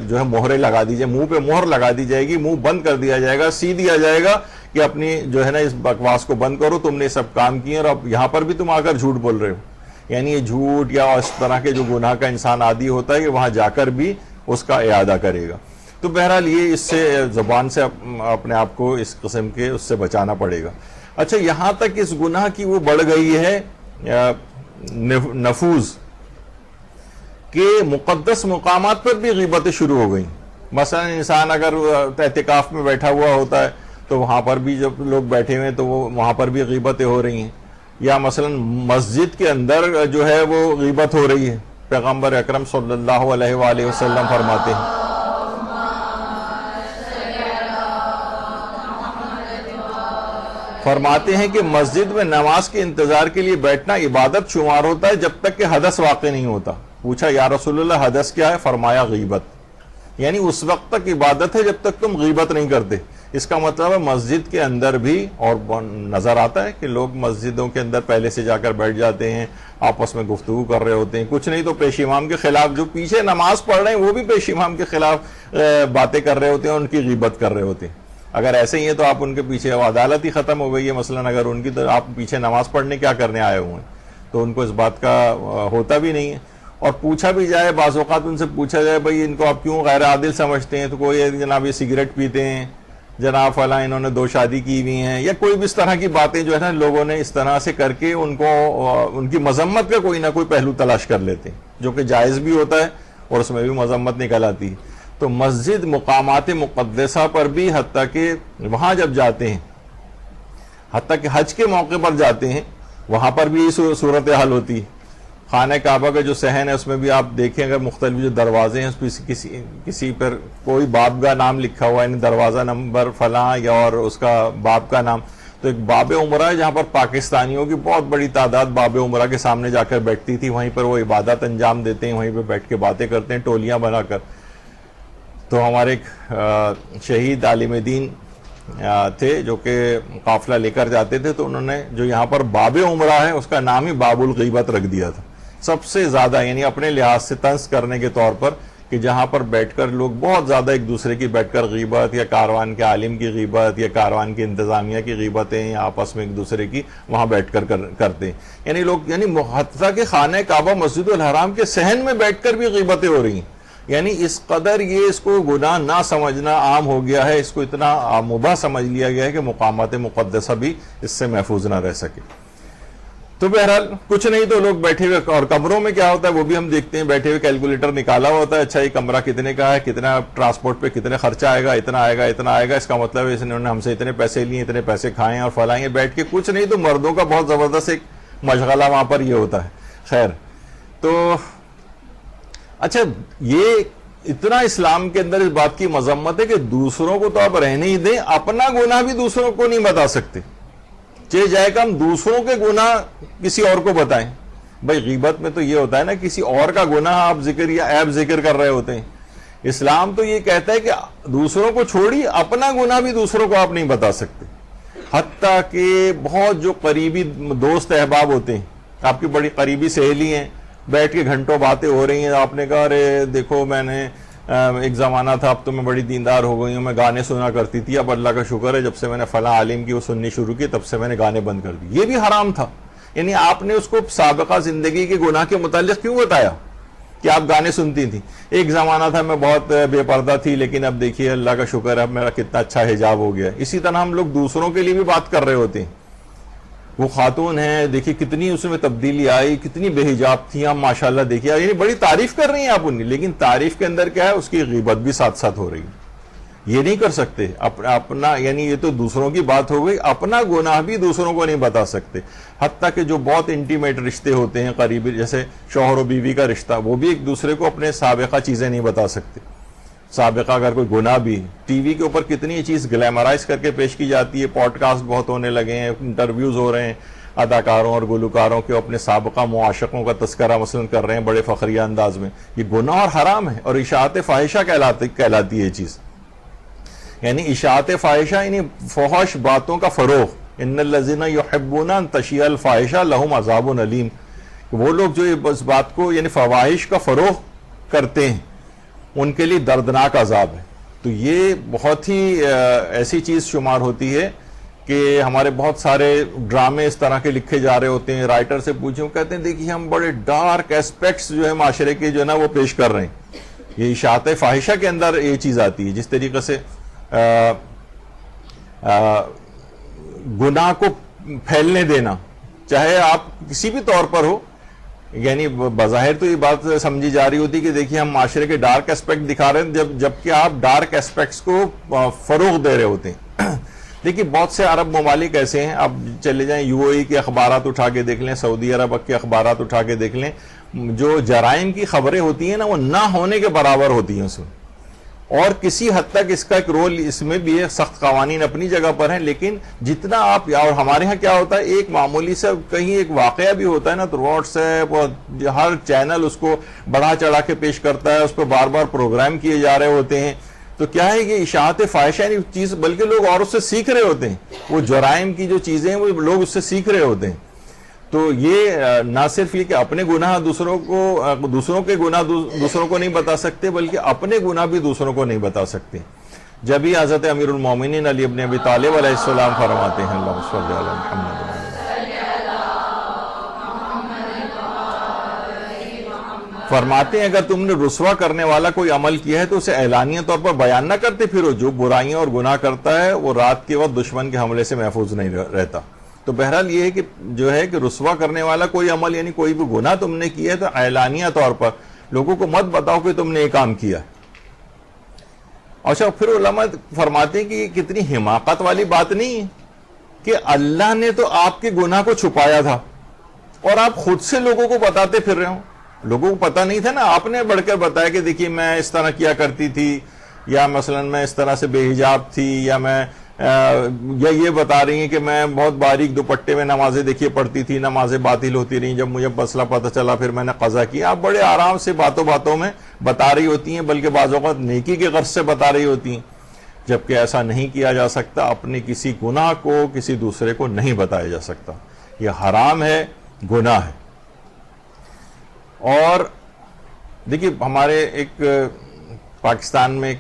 S1: جو ہے مہرے لگا دی جائے، منہ پہ مہر لگا دی جائے گی، منہ بند کر دیا جائے گا، سی دیا جائے گا کہ اپنی جو ہے نا اس بکواس کو بند کرو، تم نے سب کام کیے اور اب یہاں پر بھی تم آ کر جھوٹ بول رہے ہو. یعنی یہ جھوٹ یا اس طرح کے جو گناہ کا انسان عادی ہوتا ہے کہ وہاں جا کر بھی اس کا اعادہ کرے گا. تو بہرحال یہ اس سے زبان سے اپنے آپ کو اس قسم کے اس سے بچانا پڑے گا. اچھا، یہاں تک اس گناہ کی وہ بڑھ گئی ہے نفوذ کہ مقدس مقامات پر بھی غیبتیں شروع ہو گئیں. مثلا انسان اگر اعتکاف میں بیٹھا ہوا ہوتا ہے تو وہاں پر بھی جب لوگ بیٹھے ہوئے ہیں تو وہ وہاں پر بھی غیبتیں ہو رہی ہیں. یا مثلا مسجد کے اندر جو ہے وہ غیبت ہو رہی ہے. پیغمبر اکرم صلی اللہ علیہ وآلہ وسلم فرماتے ہیں کہ مسجد میں نماز کے انتظار کے لیے بیٹھنا عبادت شمار ہوتا ہے جب تک کہ حدث واقع نہیں ہوتا. پوچھا یا رسول اللہ حدث کیا ہے؟ فرمایا غیبت. یعنی اس وقت تک عبادت ہے جب تک تم غیبت نہیں کرتے. اس کا مطلب ہے مسجد کے اندر بھی، اور نظر آتا ہے کہ لوگ مسجدوں کے اندر پہلے سے جا کر بیٹھ جاتے ہیں، آپس میں گفتگو کر رہے ہوتے ہیں، کچھ نہیں تو پیش امام کے خلاف، جو پیچھے نماز پڑھ رہے ہیں وہ بھی پیش امام کے خلاف باتیں کر رہے ہوتے ہیں، ان کی غیبت کر رہے ہوتے ہیں. اگر ایسے ہی ہے تو آپ ان کے پیچھے عدالت ہی ختم ہو گئی ہے. مثلا اگر ان کی تو آپ پیچھے نماز پڑھنے کیا کرنے آئے ہوئے ہیں، تو ان کو اس بات کا ہوتا بھی نہیں ہے. اور پوچھا بھی جائے، بعض اوقات ان سے پوچھا جائے بھائی ان کو آپ کیوں غیر عادل سمجھتے ہیں، تو کوئی جناب یہ سگریٹ پیتے ہیں، جناب فلاں انہوں نے 2 شادی کی ہوئی ہیں، یا کوئی بھی اس طرح کی باتیں جو ہے نا لوگوں نے اس طرح سے کر کے ان کو ان کی مذمت کا کوئی نہ کوئی پہلو تلاش کر لیتے ہیں، جو کہ جائز بھی ہوتا ہے اور اس میں بھی مذمت نکل آتی ہے. تو مسجد مقامات مقدسہ پر بھی حتیٰ کہ وہاں جب جاتے ہیں، حتیٰ کہ حج کے موقع پر جاتے ہیں، وہاں پر بھی صورتحال ہوتی ہے. خانہ کعبہ کا جو صحن ہے اس میں بھی آپ دیکھیں، اگر مختلف جو دروازے ہیں اس پہ کسی پر کوئی باب کا نام لکھا ہوا ہے، یعنی دروازہ نمبر فلاں یا اور اس کا باب کا نام، تو ایک باب عمرہ ہے جہاں پر پاکستانیوں کی بہت بڑی تعداد باب عمرہ کے سامنے جا کر بیٹھتی تھی. وہیں پر وہ عبادت انجام دیتے ہیں، وہیں پہ بیٹھ کے باتیں کرتے ہیں ٹولیاں بنا کر. تو ہمارے ایک شہید عالم دین تھے جو کہ قافلہ لے کر جاتے تھے، تو انہوں نے جو یہاں پر باب عمرہ ہے اس کا نام ہی باب الغیبت رکھ دیا تھا. سب سے زیادہ یعنی اپنے لحاظ سے طنز کرنے کے طور پر کہ جہاں پر بیٹھ کر لوگ بہت زیادہ ایک دوسرے کی بیٹھ کر غیبت، یا کاروان کے عالم کی غیبت، یا کاروان کی انتظامیہ کی غیبتیں، یا آپس میں ایک دوسرے کی وہاں بیٹھ کر کرتے ہیں. یعنی لوگ حتیٰ کہ خانہ کعبہ مسجد الحرام کے صحن میں بیٹھ کر بھی غیبتیں ہو رہی ہیں. یعنی اس قدر یہ اس کو گناہ نہ سمجھنا عام ہو گیا ہے، اس کو اتنا مباح سمجھ لیا گیا ہے کہ مقامات مقدسہ بھی اس سے محفوظ نہ رہ سکے. تو بہرحال کچھ نہیں تو لوگ بیٹھے ہوئے، اور کمروں میں کیا ہوتا ہے وہ بھی ہم دیکھتے ہیں، بیٹھے ہوئے کیلکولیٹر نکالا ہوا ہوتا ہے، اچھا یہ کمرہ کتنے کا ہے، کتنا ٹرانسپورٹ پہ کتنے خرچہ آئے گا، اتنا آئے گا اتنا آئے گا، اس کا مطلب ہے انہوں نے ہم سے اتنے پیسے لیے، اتنے پیسے کھائے اور فلائیں. بیٹھ کے کچھ نہیں تو مردوں کا بہت زبردست ایک مشغلہ وہاں پر یہ ہوتا ہے. خیر، تو اچھا یہ اتنا اسلام کے اندر اس بات کی مذمت ہے کہ دوسروں کو تو آپ رہنے ہی دیں، اپنا گناہ بھی دوسروں کو نہیں بتا سکتے. چاہے جائے کہ ہم دوسروں کے گناہ کسی اور کو بتائیں. بھائی غیبت میں تو یہ ہوتا ہے نا، کسی اور کا گناہ آپ ذکر یا عیب ذکر کر رہے ہوتے ہیں. اسلام تو یہ کہتا ہے کہ دوسروں کو چھوڑی، اپنا گناہ بھی دوسروں کو آپ نہیں بتا سکتے. حتیٰ کہ بہت جو قریبی دوست احباب ہوتے ہیں، آپ کی بڑی قریبی سہیلی ہیں، بیٹھ کے گھنٹوں باتیں ہو رہی ہیں، آپ نے کہا ارے دیکھو میں نے ایک زمانہ تھا، اب تو میں بڑی دیندار ہو گئی ہوں، میں گانے سنا کرتی تھی، اب اللہ کا شکر ہے جب سے میں نے فلاں عالم کی وہ سننی شروع کی تب سے میں نے گانے بند کر دی. یہ بھی حرام تھا. یعنی آپ نے اس کو سابقہ زندگی کے گناہ کے متعلق کیوں بتایا کہ آپ گانے سنتی تھی؟ ایک زمانہ تھا میں بہت بے پردہ تھی، لیکن اب دیکھیے اللہ کا شکر ہے اب میرا کتنا اچھا حجاب ہو گیا. اسی طرح ہم لوگ دوسروں کے لیے بھی بات کر رہے ہوتے ہیں. وہ خاتون ہیں، دیکھیے کتنی اس میں تبدیلی آئی، کتنی بے حجاب تھی، ہم ماشاءاللہ دیکھیے، یعنی بڑی تعریف کر رہی ہیں آپ ان کی، لیکن تعریف کے اندر کیا ہے، اس کی غیبت بھی ساتھ ساتھ ہو رہی ہے. یہ نہیں کر سکتے. اپنا یعنی یہ تو دوسروں کی بات ہو گئی، اپنا گناہ بھی دوسروں کو نہیں بتا سکتے. حتیٰ کہ جو بہت انٹیمیٹ رشتے ہوتے ہیں قریبی، جیسے شوہر و بیوی کا رشتہ، وہ بھی ایک دوسرے کو اپنے سابقہ چیزیں نہیں بتا سکتے. سابقہ اگر کوئی گناہ بھی، ٹی وی کے اوپر کتنی چیز گلیمرائز کر کے پیش کی جاتی ہے، پوڈ کاسٹ بہت ہونے لگے ہیں، انٹرویوز ہو رہے ہیں اداکاروں اور گلوکاروں کے اپنے سابقہ معاشقوں کا تذکرہ مثلا کر رہے ہیں بڑے فخریہ انداز میں. یہ گناہ اور حرام ہے، اور اشاعت فاحشہ کہلاتی ہے یہ چیز. یعنی اشاعت فاحشہ یعنی فحش باتوں کا فروغ. ان الذین یحبون ان تشیع الفاحشہ لہم عذاب علیم. وہ لوگ جو اس بات کو یعنی فواحش کا فروغ کرتے ہیں ان کے لیے دردناک عذاب ہے. تو یہ بہت ہی ایسی چیز شمار ہوتی ہے کہ ہمارے بہت سارے ڈرامے اس طرح کے لکھے جا رہے ہوتے ہیں. رائٹر سے پوچھیں، وہ کہتے ہیں دیکھیے ہم بڑے ڈارک ایسپیکٹس جو ہے معاشرے کے جو ہے نا وہ پیش کر رہے ہیں. یہ اشاعت فاحشہ کے اندر یہ چیز آتی ہے. جس طریقے سے گناہ کو پھیلنے دینا، چاہے آپ کسی بھی طور پر ہو، یعنی بظاہر تو یہ بات سمجھی جا رہی ہوتی کہ دیکھیے ہم معاشرے کے ڈارک ایسپیکٹ دکھا رہے ہیں، جبکہ آپ ڈارک ایسپیکٹس کو فروغ دے رہے ہوتے ہیں. دیکھیے بہت سے عرب ممالک ایسے ہیں، آپ چلے جائیں یو اے ای کے اخبارات اٹھا کے دیکھ لیں، سعودی عرب کے اخبارات اٹھا کے دیکھ لیں، جو جرائم کی خبریں ہوتی ہیں نا وہ نہ ہونے کے برابر ہوتی ہیں اس میں. اور کسی حد تک اس کا ایک رول اس میں بھی ہے، سخت قوانین اپنی جگہ پر ہیں، لیکن جتنا آپ، اور ہمارے ہاں کیا ہوتا ہے، ایک معمولی سے کہیں ایک واقعہ بھی ہوتا ہے نا تو واٹس ایپ اور ہر چینل اس کو بڑھا چڑھا کے پیش کرتا ہے، اس پہ بار بار پروگرام کیے جا رہے ہوتے ہیں. تو کیا ہے کہ اشاعت فاحشہ یعنی چیز، بلکہ لوگ اور اس سے سیکھ رہے ہوتے ہیں، وہ جرائم کی جو چیزیں ہیں وہ لوگ اس سے سیکھ رہے ہوتے ہیں. تو یہ نہ صرف یہ کہ اپنے گناہ دوسروں کے گناہ دوسروں کو نہیں بتا سکتے، بلکہ اپنے گناہ بھی دوسروں کو نہیں بتا سکتے. جب ہی حضرت امیر المومنین علی ابن ابی طالب علیہ السلام فرماتے ہیں، اللہم صلی علی محمد، فرماتے ہیں اگر تم نے رسوا کرنے والا کوئی عمل کیا ہے تو اسے اعلانیہ طور پر بیان نہ کرتے پھرو. جو برائیاں اور گناہ کرتا ہے وہ رات کے وقت دشمن کے حملے سے محفوظ نہیں رہتا. تو بہرحال یہ ہے کہ جو ہے کہ رسوا کرنے والا کوئی عمل یعنی کوئی بھی گناہ تم نے کیا ہے تو اعلانیہ طور پر لوگوں کو مت بتاؤ کہ تم نے یہ کام کیا. اچھا، پھر علماء فرماتے ہیں کہ یہ کتنی حماقت والی بات نہیں ہے کہ اللہ نے تو آپ کے گناہ کو چھپایا تھا اور آپ خود سے لوگوں کو بتاتے پھر رہے ہوں. لوگوں کو پتہ نہیں تھا نا، آپ نے بڑھ کر بتایا کہ دیکھیے میں اس طرح کیا کرتی تھی، یا مثلا میں اس طرح سے بے حجاب تھی، یا یہ بتا رہی ہیں کہ میں بہت باریک دوپٹے میں نمازیں دیکھیے پڑھتی تھی، نمازیں باطل ہوتی رہیں، جب مجھے مسئلہ پتہ چلا پھر میں نے قضا کیا. آپ بڑے آرام سے باتوں میں بتا رہی ہوتی ہیں، بلکہ بعض اوقات نیکی کے غرض سے بتا رہی ہوتی ہیں، جبکہ ایسا نہیں کیا جا سکتا. اپنے کسی گناہ کو کسی دوسرے کو نہیں بتایا جا سکتا، یہ حرام ہے، گناہ ہے. اور دیکھیے ہمارے ایک پاکستان میں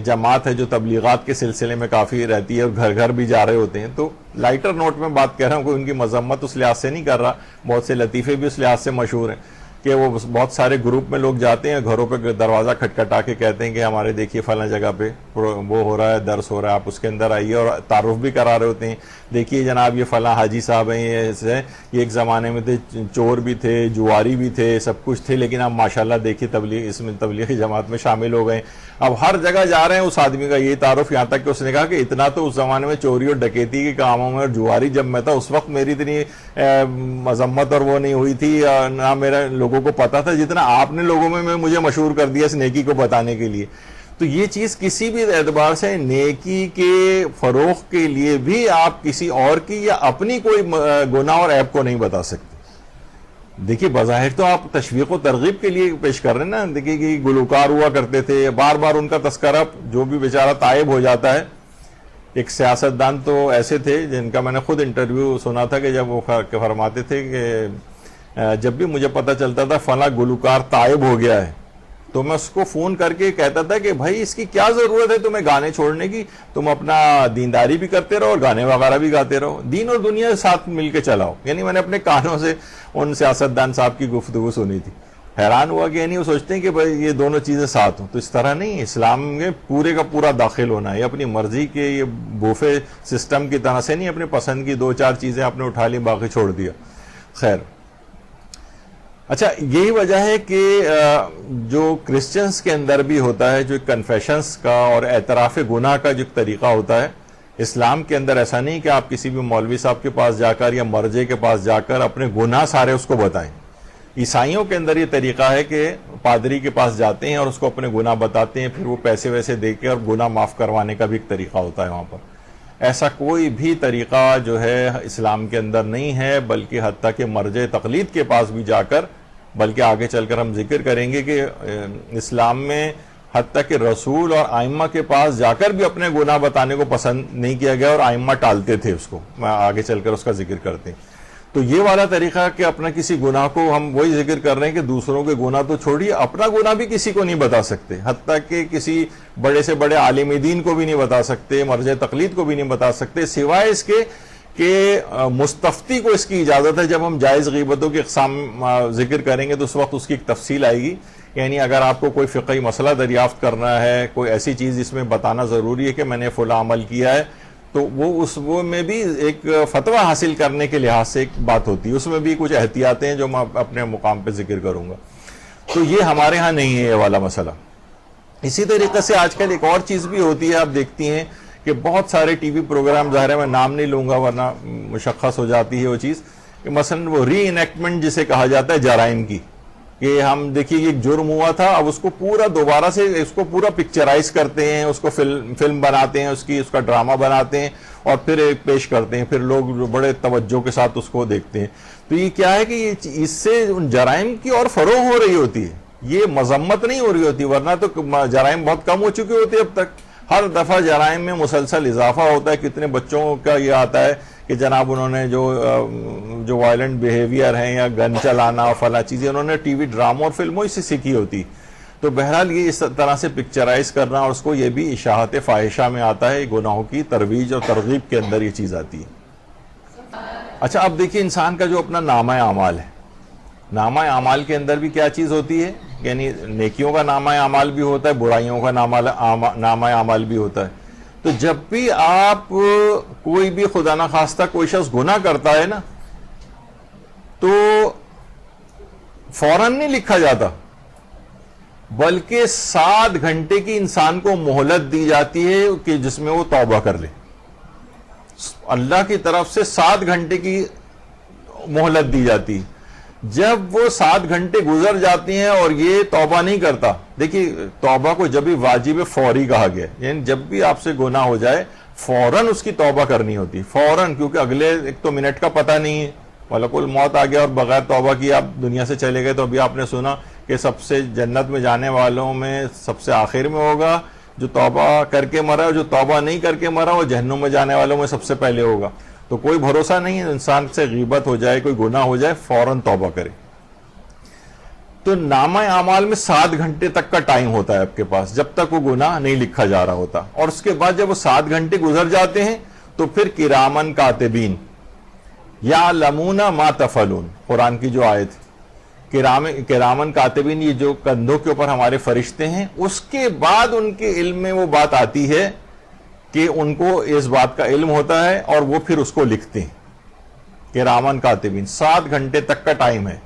S1: جماعت ہے جو تبلیغات کے سلسلے میں کافی رہتی ہے اور گھر گھر بھی جا رہے ہوتے ہیں. تو لائٹر نوٹ میں بات کہہ رہا ہوں، کوئی ان کی مذمت اس لحاظ سے نہیں کر رہا، بہت سے لطیفے بھی اس لحاظ سے مشہور ہیں کہ وہ بہت سارے گروپ میں لوگ جاتے ہیں، گھروں پہ دروازہ کھٹکھٹا کے کہتے ہیں کہ ہمارے دیکھیے فلاں جگہ پہ وہ ہو رہا ہے، درس ہو رہا ہے، آپ اس کے اندر آئیے، اور تعارف بھی کرا رہے ہوتے ہیں. دیکھیے جناب یہ فلاں حاجی صاحب ہیں، یہ ایک زمانے میں تھے، چور بھی تھے، جواری بھی تھے، سب کچھ تھے، لیکن اب ماشاءاللہ دیکھیے اس میں تبلیغی جماعت میں شامل ہو گئے. اب ہر جگہ جا رہے ہیں اس آدمی کا یہ تعارف، یہاں تک کہ اس نے کہا کہ اتنا تو اس زمانے میں چوری اور ڈکیتی کے کاموں میں اور جواری جب میں تھا اس وقت میری اتنی مذمت اور وہ نہیں ہوئی تھی، نہ میرا لوگوں کو پتا تھا جتنا آپ نے لوگوں میں مجھے مشہور کر دیا اس نیکی کو بتانے کے لیے. تو یہ چیز کسی بھی اعتبار سے نیکی کے فروغ کے لیے بھی آپ کسی اور کی یا اپنی کوئی گناہ اور عیب کو نہیں بتا سکتے. دیکھیے بظاہر تو آپ تشویق و ترغیب کے لیے پیش کر رہے ہیں نا. دیکھیے کہ گلوکار ہوا کرتے تھے، بار بار ان کا تذکرہ جو بھی بیچارہ تائب ہو جاتا ہے. ایک سیاستدان تو ایسے تھے جن کا میں نے خود انٹرویو سنا تھا کہ جب وہ فرماتے تھے کہ جب بھی مجھے پتہ چلتا تھا فلاں گلوکار تائب ہو گیا ہے تو میں اس کو فون کر کے کہتا تھا کہ بھائی اس کی کیا ضرورت ہے تمہیں گانے چھوڑنے کی، تم اپنا دینداری بھی کرتے رہو اور گانے وغیرہ بھی گاتے رہو، دین اور دنیا ساتھ مل کے چلاؤ. یعنی میں نے اپنے کانوں سے ان سیاستدان صاحب کی گفتگو سنی تھی. حیران ہوا کہ یعنی وہ سوچتے ہیں کہ بھائی یہ دونوں چیزیں ساتھ ہوں. تو اس طرح نہیں، اسلام میں پورے کا پورا داخل ہونا ہے. یہ اپنی مرضی کے یہ بوفے سسٹم کی طرح سے نہیں، اپنے پسند کی 2-4 چیزیں آپ نے اٹھا لی باقی چھوڑ دیا. خیر، اچھا یہی وجہ ہے کہ جو کرسچنز کے اندر بھی ہوتا ہے جو کنفیشنز کا اور اعتراف گناہ کا جو طریقہ ہوتا ہے، اسلام کے اندر ایسا نہیں کہ آپ کسی بھی مولوی صاحب کے پاس جا کر یا مرجع کے پاس جا کر اپنے گناہ سارے اس کو بتائیں. عیسائیوں کے اندر یہ طریقہ ہے کہ پادری کے پاس جاتے ہیں اور اس کو اپنے گناہ بتاتے ہیں, پھر وہ پیسے ویسے دے کے اور گناہ معاف کروانے کا بھی ایک طریقہ ہوتا ہے وہاں پر. ایسا کوئی بھی طریقہ جو ہے اسلام کے اندر نہیں ہے, بلکہ حتیٰ کہ مرجع تقلید کے پاس بھی جا کر, بلکہ آگے چل کر ہم ذکر کریں گے کہ اسلام میں حتیٰ کہ رسول اور آئمہ کے پاس جا کر بھی اپنے گناہ بتانے کو پسند نہیں کیا گیا, اور آئمہ ٹالتے تھے اس کو. میں آگے چل کر اس کا ذکر کرتے ہیں. تو یہ والا طریقہ کہ اپنا کسی گناہ کو, ہم وہی ذکر کر رہے ہیں کہ دوسروں کے گناہ تو چھوڑیے, اپنا گناہ بھی کسی کو نہیں بتا سکتے, حتیٰ کہ کسی بڑے سے بڑے عالم دین کو بھی نہیں بتا سکتے, مرجع تقلید کو بھی نہیں بتا سکتے, سوائے اس کے کہ مستفتی کو اس کی اجازت ہے. جب ہم جائز غیبتوں کی اقسام ذکر کریں گے تو اس وقت اس کی ایک تفصیل آئے گی. یعنی اگر آپ کو کوئی فقہی مسئلہ دریافت کرنا ہے, کوئی ایسی چیز جس میں بتانا ضروری ہے کہ میں نے فلاں عمل کیا ہے, تو وہ میں بھی ایک فتویٰ حاصل کرنے کے لحاظ سے ایک بات ہوتی ہے, اس میں بھی کچھ احتیاطیں ہیں جو میں اپنے مقام پہ ذکر کروں گا. تو یہ ہمارے ہاں نہیں ہے یہ والا مسئلہ. اسی طریقے سے آج کل ایک اور چیز بھی ہوتی ہے, آپ دیکھتی ہیں کہ بہت سارے ٹی وی پروگرام, ظاہر ہے میں نام نہیں لوں گا ورنہ مشخص ہو جاتی ہے وہ چیز, کہ مثلا وہ ری انیکٹمنٹ جسے کہا جاتا ہے جرائم کی, کہ ہم دیکھیے ایک جرم ہوا تھا, اب اس کو پورا دوبارہ سے اس کو پورا پکچرائز کرتے ہیں, اس کو فلم بناتے ہیں, اس کا ڈرامہ بناتے ہیں اور پھر ایک پیش کرتے ہیں, پھر لوگ بڑے توجہ کے ساتھ اس کو دیکھتے ہیں. تو یہ کیا ہے کہ اس سے ان جرائم کی اور فروغ ہو رہی ہوتی ہے, یہ مذمت نہیں ہو رہی ہوتی, ورنہ تو جرائم بہت کم ہو چکی ہوتی ہے اب تک. ہر دفعہ جرائم میں مسلسل اضافہ ہوتا ہے. کتنے بچوں کا یہ آتا ہے کہ جناب انہوں نے جو وائلنٹ بیہیویئر ہیں یا گن چلانا اور فلاں چیزیں انہوں نے ٹی وی ڈراموں اور فلموں سے سیکھی ہوتی. تو بہرحال یہ اس طرح سے پکچرائز کرنا, اور اس کو یہ بھی اشاعت فاحشہ میں آتا ہے, گناہوں کی ترویج اور ترغیب کے اندر یہ چیز آتی ہے. اچھا اب دیکھیے انسان کا جو اپنا نامہ اعمال ہے, نامہ اعمال کے اندر بھی کیا چیز ہوتی ہے, یعنی نیکیوں کا نامہ اعمال بھی ہوتا ہے, برائیوں کا نامہ اعمال بھی ہوتا ہے. تو جب بھی آپ کوئی بھی خدا نخواستہ کوئی شخص گناہ کرتا ہے نا, تو فوراً نہیں لکھا جاتا, بلکہ 7 گھنٹے کی انسان کو مہلت دی جاتی ہے کہ جس میں وہ توبہ کر لے. اللہ کی طرف سے 7 گھنٹے کی مہلت دی جاتی. جب وہ 7 گھنٹے گزر جاتی ہیں اور یہ توبہ نہیں کرتا, دیکھیے توبہ کو جب بھی واجب فوری کہا گیا, یعنی جب بھی آپ سے گناہ ہو جائے فوراً اس کی توبہ کرنی ہوتی, فوراً, کیونکہ اگلے ایک تو منٹ کا پتہ نہیں ہے, ملک الموت آ گیا اور بغیر توبہ کیے آپ دنیا سے چلے گئے. تو ابھی آپ نے سنا کہ سب سے جنت میں جانے والوں میں سب سے آخر میں ہوگا جو توبہ کر کے مرا, جو توبہ نہیں کر کے مرا وہ جہنم میں جانے والوں میں سب سے پہلے ہوگا. تو کوئی بھروسہ نہیں ہے, انسان سے غیبت ہو جائے, کوئی گناہ ہو جائے, فوراً توبہ کرے. تو نامہ اعمال میں 7 گھنٹے تک کا ٹائم ہوتا ہے آپ کے پاس, جب تک وہ گناہ نہیں لکھا جا رہا ہوتا. اور اس کے بعد جب وہ 7 گھنٹے گزر جاتے ہیں تو پھر کرامن کاتبین یعلمون ما تفعلون, قرآن کی جو آیت, کرامن کاتبین, یہ جو کندھوں کے اوپر ہمارے فرشتے ہیں, اس کے بعد ان کے علم میں وہ بات آتی ہے کہ ان کو اس بات کا علم ہوتا ہے اور وہ پھر اس کو لکھتے ہیں. کرامن کاتبین, 7 گھنٹے تک کا ٹائم ہے.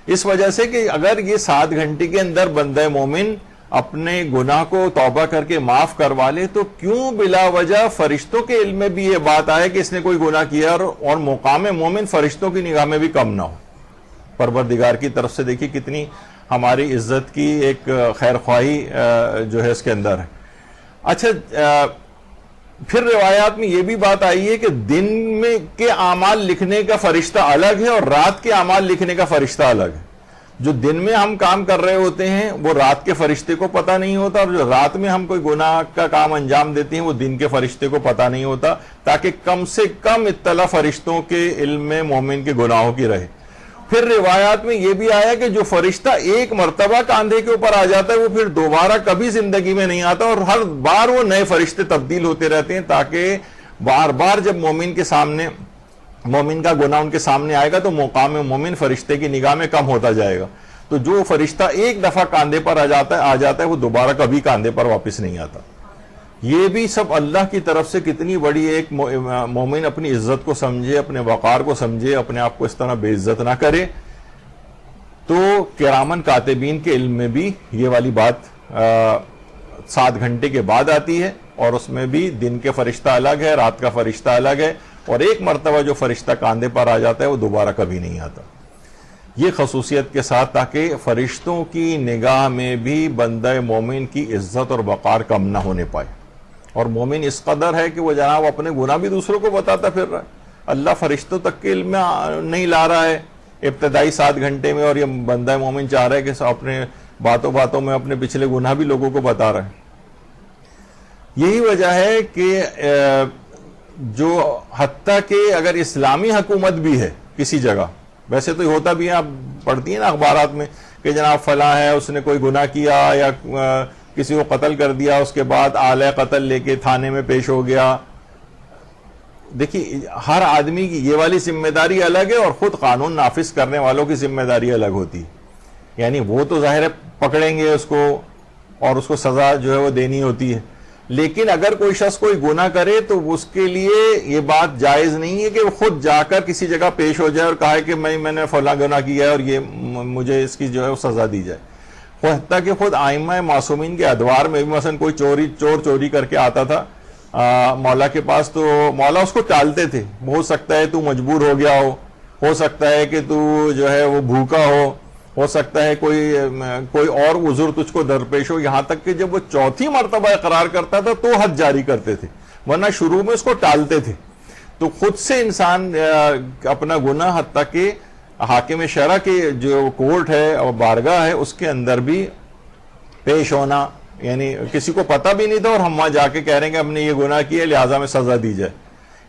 S1: اس وجہ سے کہ اگر یہ 7 گھنٹے کے اندر بندہ مومن اپنے گناہ کو توبہ کر کے معاف کروا لے, تو کیوں بلا وجہ فرشتوں کے علم میں بھی یہ بات آئے کہ اس نے کوئی گناہ کیا اور مقام مومن فرشتوں کی نگاہ میں بھی کم نہ ہو. پروردگار کی طرف سے دیکھیے کتنی ہماری عزت کی ایک خیر خواہی جو ہے اس کے اندر ہے. اچھا, پھر روایات میں یہ بھی بات آئی ہے کہ دن میں کے اعمال لکھنے کا فرشتہ الگ ہے اور رات کے اعمال لکھنے کا فرشتہ الگ ہے. جو دن میں ہم کام کر رہے ہوتے ہیں وہ رات کے فرشتے کو پتہ نہیں ہوتا, اور جو رات میں ہم کوئی گناہ کا کام انجام دیتے ہیں وہ دن کے فرشتے کو پتہ نہیں ہوتا, تاکہ کم سے کم اطلاع فرشتوں کے علم میں مومن کے گناہوں کی رہے. پھر روایات میں یہ بھی آیا کہ جو فرشتہ ایک مرتبہ کاندھے کے اوپر آ جاتا ہے وہ پھر دوبارہ کبھی زندگی میں نہیں آتا, اور ہر بار وہ نئے فرشتے تبدیل ہوتے رہتے ہیں, تاکہ بار بار جب مومن کا گناہ ان کے سامنے آئے گا تو مقام مومن فرشتے کی نگاہ میں کم ہوتا جائے گا. تو جو فرشتہ ایک دفعہ کاندھے پر آ جاتا ہے وہ دوبارہ کبھی کاندھے پر واپس نہیں آتا. یہ بھی سب اللہ کی طرف سے کتنی بڑی ایک مومن اپنی عزت کو سمجھے, اپنے وقار کو سمجھے, اپنے آپ کو اس طرح بے عزت نہ کرے. تو کرامن کاتبین کے علم میں بھی یہ والی بات 7 گھنٹے کے بعد آتی ہے, اور اس میں بھی دن کے فرشتہ الگ ہے, رات کا فرشتہ الگ ہے, اور ایک مرتبہ جو فرشتہ کاندھے پر آ جاتا ہے وہ دوبارہ کبھی نہیں آتا. یہ خصوصیت کے ساتھ تاکہ فرشتوں کی نگاہ میں بھی بندہ مومن کی عزت اور وقار کم نہ ہونے پائے. اور مومن اس قدر ہے کہ وہ جناب اپنے گناہ بھی دوسروں کو بتاتا پھر رہا ہے. اللہ فرشتوں تک کے علم میں نہیں لا رہا ہے ابتدائی 7 گھنٹے میں, اور یہ بندہ مومن چاہ رہا ہے کہ اپنے باتوں میں اپنے پچھلے گناہ بھی لوگوں کو بتا رہا ہے. یہی وجہ ہے کہ جو حتیٰ کہ اگر اسلامی حکومت بھی ہے کسی جگہ, ویسے تو ہوتا بھی ہے, آپ پڑھتی ہیں نا اخبارات میں کہ جناب فلاں ہے, اس نے کوئی گناہ کیا یا کسی کو قتل کر دیا, اس کے بعد آلہ قتل لے کے تھانے میں پیش ہو گیا. دیکھیے ہر آدمی کی یہ والی ذمہ داری الگ ہے, اور خود قانون نافذ کرنے والوں کی ذمہ داری الگ ہوتی ہے. یعنی وہ تو ظاہر ہے پکڑیں گے اس کو اور اس کو سزا جو ہے وہ دینی ہوتی ہے, لیکن اگر کوئی شخص کوئی گناہ کرے تو اس کے لیے یہ بات جائز نہیں ہے کہ وہ خود جا کر کسی جگہ پیش ہو جائے اور کہے کہ میں نے فلاں گناہ کیا ہے اور یہ مجھے اس کی جو ہے وہ سزا دی جائے. حتیٰ کہ خود ائمہ معصومین کے ادوار میں بھی مثلا کوئی چور چوری کر کے آتا تھا مولا کے پاس, تو مولا اس کو ٹالتے تھے. ہو سکتا ہے تو مجبور ہو گیا ہو سکتا ہے کہ تو جو ہے وہ بھوکا ہو سکتا ہے کوئی اور عذر تجھ کو درپیش ہو. یہاں تک کہ جب وہ چوتھی مرتبہ اقرار کرتا تھا تو حد جاری کرتے تھے, ورنہ شروع میں اس کو ٹالتے تھے. تو خود سے انسان اپنا گناہ حتیٰ کہ حاکم شرع کے جو کورٹ ہے اور بارگاہ ہے اس کے اندر بھی پیش ہونا, یعنی کسی کو پتہ بھی نہیں تھا اور ہم وہاں جا کے کہہ رہے ہیں کہ ہم نے یہ گناہ کیا لہٰذا میں سزا دی جائے,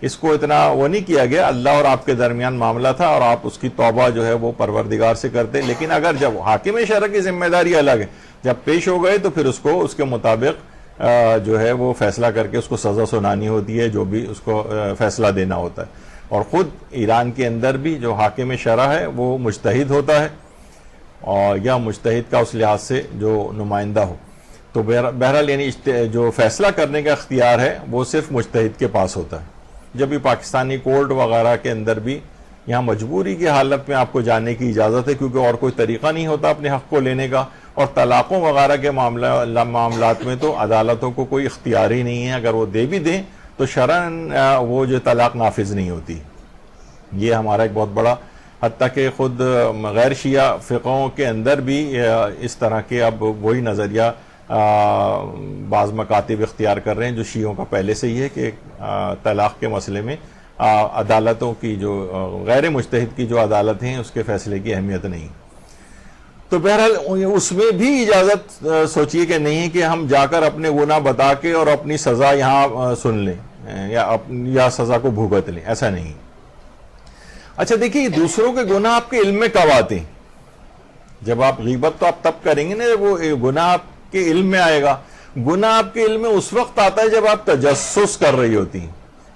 S1: اس کو اتنا وہ نہیں کیا گیا. اللہ اور آپ کے درمیان معاملہ تھا اور آپ اس کی توبہ جو ہے وہ پروردگار سے کرتے. لیکن اگر جب حاکم شرع کی ذمہ داری الگ ہے, جب پیش ہو گئے تو پھر اس کو اس کے مطابق جو ہے وہ فیصلہ کر کے اس کو سزا سنانی ہوتی ہے, جو بھی اس کو فیصلہ دینا ہوتا ہے. اور خود ایران کے اندر بھی جو حاکم شرع ہے وہ مجتہد ہوتا ہے, اور یا مجتہد کا اس لحاظ سے جو نمائندہ ہو. تو بہرحال یعنی جو فیصلہ کرنے کا اختیار ہے وہ صرف مجتہد کے پاس ہوتا ہے. جب بھی پاکستانی کورٹ وغیرہ کے اندر بھی یہاں مجبوری کی حالت میں آپ کو جانے کی اجازت ہے, کیونکہ اور کوئی طریقہ نہیں ہوتا اپنے حق کو لینے کا. اور طلاقوں وغیرہ کے معاملات میں تو عدالتوں کو کوئی اختیار ہی نہیں ہے, اگر وہ دے بھی دیں تو شرعاً وہ جو طلاق نافذ نہیں ہوتی. یہ ہمارا ایک بہت بڑا, حتیٰ کہ خود غیر شیعہ فقہوں کے اندر بھی اس طرح کے اب وہی نظریہ بعض مکاتب اختیار کر رہے ہیں جو شیعوں کا پہلے سے ہی ہے کہ طلاق کے مسئلے میں عدالتوں کی جو غیر مجتہد کی جو عدالتیں ہیں اس کے فیصلے کی اہمیت نہیں. تو بہرحال اس میں بھی اجازت سوچیے کہ نہیں کہ ہم جا کر اپنے گناہ بتا کے اور اپنی سزا یہاں سن لیں یا سزا کو بھگت لیں, ایسا نہیں. اچھا دیکھیے دوسروں کے گناہ آپ کے علم میں کب آتے ہیں؟ جب آپ غیبت تو آپ تب کریں گے نا وہ گناہ آپ کے علم میں آئے گا. گناہ آپ کے علم میں اس وقت آتا ہے جب آپ تجسس کر رہی ہوتی ہیں,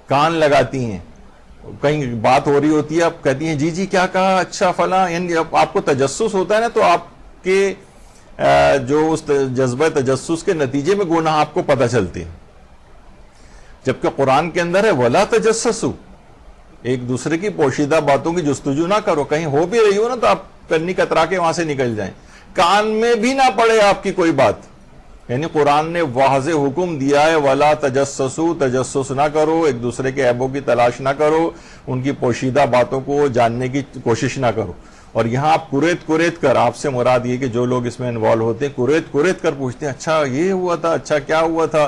S1: کان لگاتی ہیں, کہیں بات ہو رہی ہوتی ہے, آپ کہتی ہیں جی جی کیا کہا, اچھا فلاں, یعنی جب آپ کو تجسس ہوتا ہے نا تو آپ کے جو اس جذبہ تجسس کے نتیجے میں گناہ آپ کو پتہ چلتے ہیں. جبکہ قرآن کے اندر ہے وَلَا تَجَسَّسُوا, ایک دوسرے کی پوشیدہ باتوں کی جستجو نہ کرو. کہیں ہو بھی رہی ہو نا تو آپ کنی کترا کے وہاں سے نکل جائیں, کان میں بھی نہ پڑے آپ کی کوئی بات. یعنی قرآن نے واضح حکم دیا ہے وَلَا تَجَسَّسُوا, تجسس نہ کرو, ایک دوسرے کے عیبوں کی تلاش نہ کرو, ان کی پوشیدہ باتوں کو جاننے کی کوشش نہ کرو. اور یہاں آپ کوریت کر, آپ سے مراد یہ کہ جو لوگ اس میں انوالو ہوتے ہیں کوریت کر پوچھتے ہیں اچھا یہ ہوا تھا, اچھا کیا ہوا تھا.